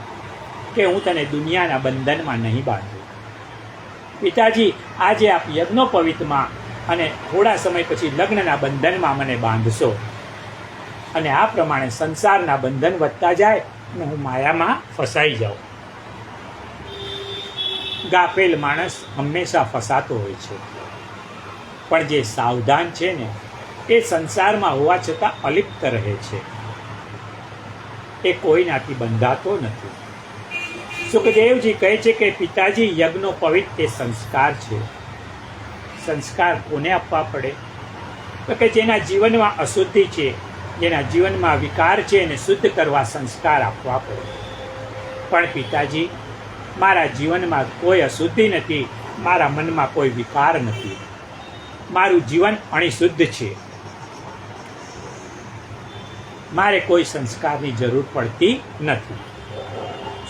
કે હું તને દુનિયાના બંધનમાં નહીં બાંધું. પિતાજી, આજે આપ યજ્ઞોપવિતમાં અને થોડા સમય પછી લગ્નના બંધનમાં મને બાંધશો અને આ પ્રમાણે સંસારના બંધન વધતા જાય અને હું માયામાં ફસાઈ જાઉં. ગાફેલ માણસ હંમેશા ફસાતો હોય છે, પણ જે સાવધાન છે ને એ સંસારમાં હોવા છતાં અલિપ્ત રહે છે. એ કોઈનાથી બંધાતો નથી. સુખદેવજી કહે છે કે પિતાજી, યજ્ઞોપવિત તે સંસ્કાર છે. સંસ્કાર કોને આપવા પડે? તો કે જેના જીવનમાં અશુદ્ધિ છે, જેના જીવનમાં વિકાર છે, એને શુદ્ધ કરવા સંસ્કાર આપવા પડે. પણ પિતાજી, મારા જીવનમાં કોઈ અશુદ્ધિ નથી, મારા મનમાં કોઈ વિકાર નથી, મારું જીવન અણિશુદ્ધ છે. મારે કોઈ સંસ્કારની જરૂર પડતી નથી.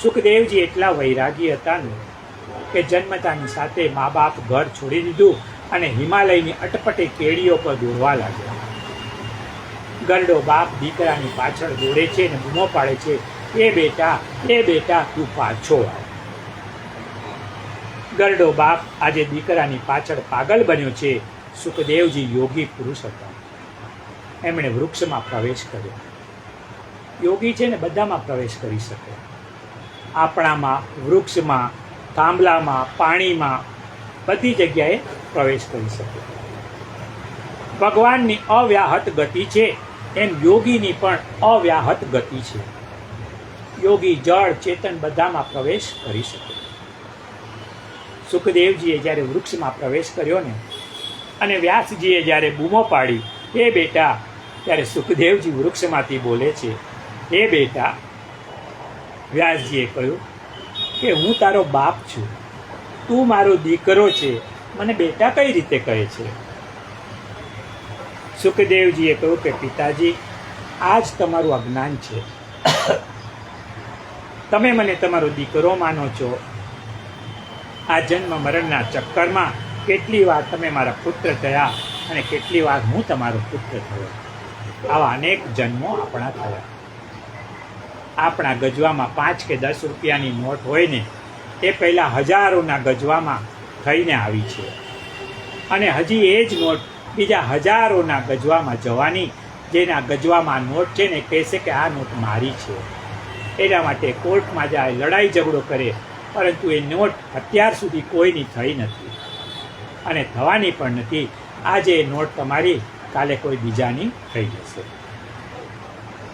સુખદેવજી એટલા વૈરાગી હતા ને કે જન્મતાની સાથે મા બાપ ઘર છોડી દીધું અને હિમાલયની અટપટી કેડીઓ પર દોડવા લાગ્યા. ગરડો બાપ દીકરાની પાછળ દોડે છે ને બૂમો પાડે છે, એ બેટા તું પાછો આવ. ગરડો બાપ આજે દીકરાની પાછળ પાગલ બન્યો છે. સુખદેવજી યોગી પુરુષ હતા. એમણે વૃક્ષમાં પ્રવેશ કર્યો. યોગી છે ને બધામાં પ્રવેશ કરી શકે. આપણામાં, વૃક્ષમાં, થાંભલામાં, પાણીમાં, બધી જગ્યાએ પ્રવેશ કરી શકે. ભગવાનની અવ્યાહત ગતિ છે, એમ યોગીની પણ અવ્યાહત ગતિ છે. યોગી જળ ચેતન બધામાં પ્રવેશ કરી શકે. સુખદેવજીએ જ્યારે વૃક્ષમાં પ્રવેશ કર્યો ને અને વ્યાસજીએ જ્યારે બૂમો પાડી, હે બેટા, ત્યારે સુખદેવજી વૃક્ષમાંથી બોલે છે, હે બેટા. વ્યાસજીએ કહ્યું કે હું તારો બાપ છું, તું મારો દીકરો છે, મને બેટા કઈ રીતે કહે છે? સુખદેવજીએ કહ્યું કે પિતાજી, આ જ તમારું અજ્ઞાન છે. તમે મને તમારો દીકરો માનો છો. આ જન્મ મરણના ચક્કરમાં કેટલી વાર તમે મારા પુત્ર થયા અને કેટલી વાર હું તમારો પુત્ર થયો. આવા અનેક જન્મો આપણા થયા. આપણા ગજવામાં 5 કે 10 રૂપિયાની નોટ હોય ને એ પહેલાં હજારોના ગજવામાં થઈને આવી છે અને હજી એ જ નોટ બીજા હજારોના ગજવામાં જવાની. જેના ગજવામાં નોટ છે ને કહેશે કે આ નોટ મારી છે. એના માટે કોર્ટમાં જાય, લડાઈ ઝઘડો કરે, પરંતુ એ નોટ અત્યાર સુધી કોઈની થઈ નથી અને થવાની પણ નથી. આજે એ નોટ તમારી, કાલે કોઈ બીજાની થઈ જશે.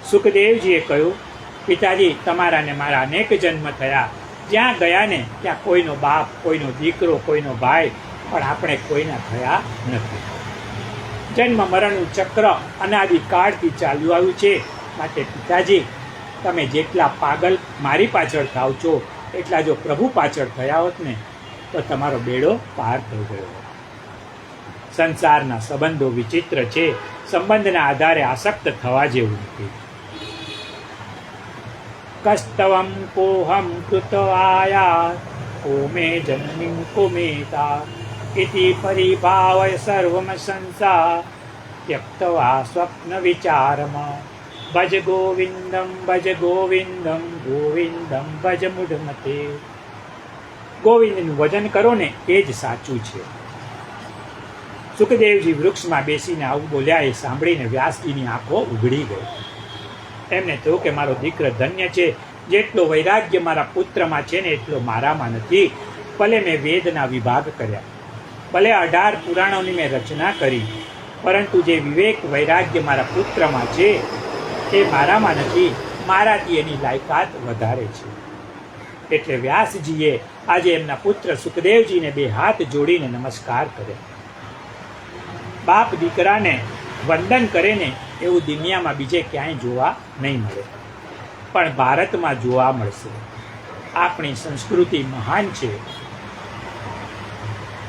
સુખદેવજીએ કહ્યું, પિતાજી, તમારા ને મારા અનેક જન્મ થયા. જ્યાં ગયા ને ત્યાં કોઈનો બાપ, કોઈનો દીકરો, કોઈનો ભાઈ, પણ આપણે કોઈના થયા નથી. જન્મ મરણનું ચક્ર અનાદિકાળથી ચાલ્યું આવ્યું છે. માટે પિતાજી, તમે જેટલા પાગલ મારી પાછળ થાવ છો એટલા જો પ્રભુ પાછળ થયા હોત ને તો તમારો બેડો પાર થઈ ગયો. સંસારના સંબંધો વિચિત્ર છે. સંબંધના આધારે આસક્ત થવા જેવું નથી. કસ્તવમ કોહમ કૃતવાયા કોમે જનનીમ કોમેતા ઇતિ પરિભાવય સર્વમ સંસાર ત્યક્તવા સ્વપ્ન વિચારમાં ભજ ગોવિંદમ ગોવિંદમ ભજ મૂઢમતે. ગોવિંદનું ભજન કરો ને એ જ સાચું છે. સુખદેવજી વૃક્ષમાં બેસીને આવું બોલ્યા એ સાંભળીને વ્યાસજીની આંખો ઉઘડી ગઈ. એમને થયું કે મારો દીકરો ધન્ય છે. જેટલો વૈરાગ્ય મારા પુત્રમાં છે ને એટલો મારામાં નથી. ભલે મેં વેદના વિભાગ કર્યા, ભલે 18 પુરાણોની મેં રચના કરી, પરંતુ જે વિવેક વૈરાગ્ય મારા પુત્રમાં છે એ મારામાં નથી. મારાથી એની લાયકાત વધારે છે. એટલે વ્યાસજીએ આજે એમના પુત્ર સુખદેવજીને 2 હાથ જોડીને નમસ્કાર કર્યા. બાપ દીકરાને વંદન કરે ને એવું દુનિયામાં બીજે ક્યાંય જોવા નહીં મળે, પણ ભારતમાં જોવા મળશે. આપણી સંસ્કૃતિ મહાન છે.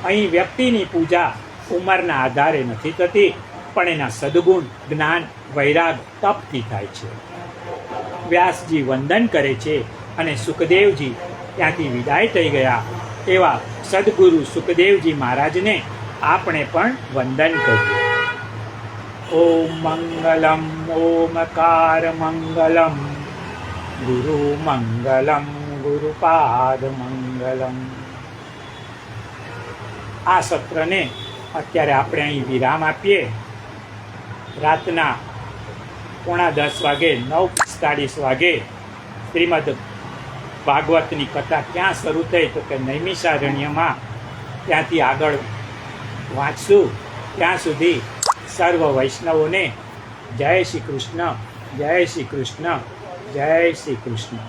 અહીં વ્યક્તિની પૂજા ઉંમરના આધારે નથી થતી, પણ એના સદગુણ, જ્ઞાન, વૈરાગ, તપથી થાય છે. વ્યાસજી વંદન કરે છે અને સુખદેવજી ત્યાંથી વિદાય થઈ ગયા. એવા સદગુરુ સુખદેવજી મહારાજને આપણે પણ વંદન કરીએ. ઓમ મંગલમ ઓમકાર મંગલમ ગુરુ મંગલમ ગુરુપાદ મંગલમ. આ સત્રને અત્યારે આપણે અહીં વિરામ આપીએ. રાતના 9:45 વાગે 9:45 વાગે શ્રીમદ ભાગવતની કથા ક્યાં શરૂ થઈ તો કે નૈમિષારણ્યમાં, ત્યાંથી આગળ વાંચશું. ત્યાં સુધી સર્વ વૈષ્ણવોને જય શ્રી કૃષ્ણ, જય શ્રી કૃષ્ણ, જય શ્રી કૃષ્ણ.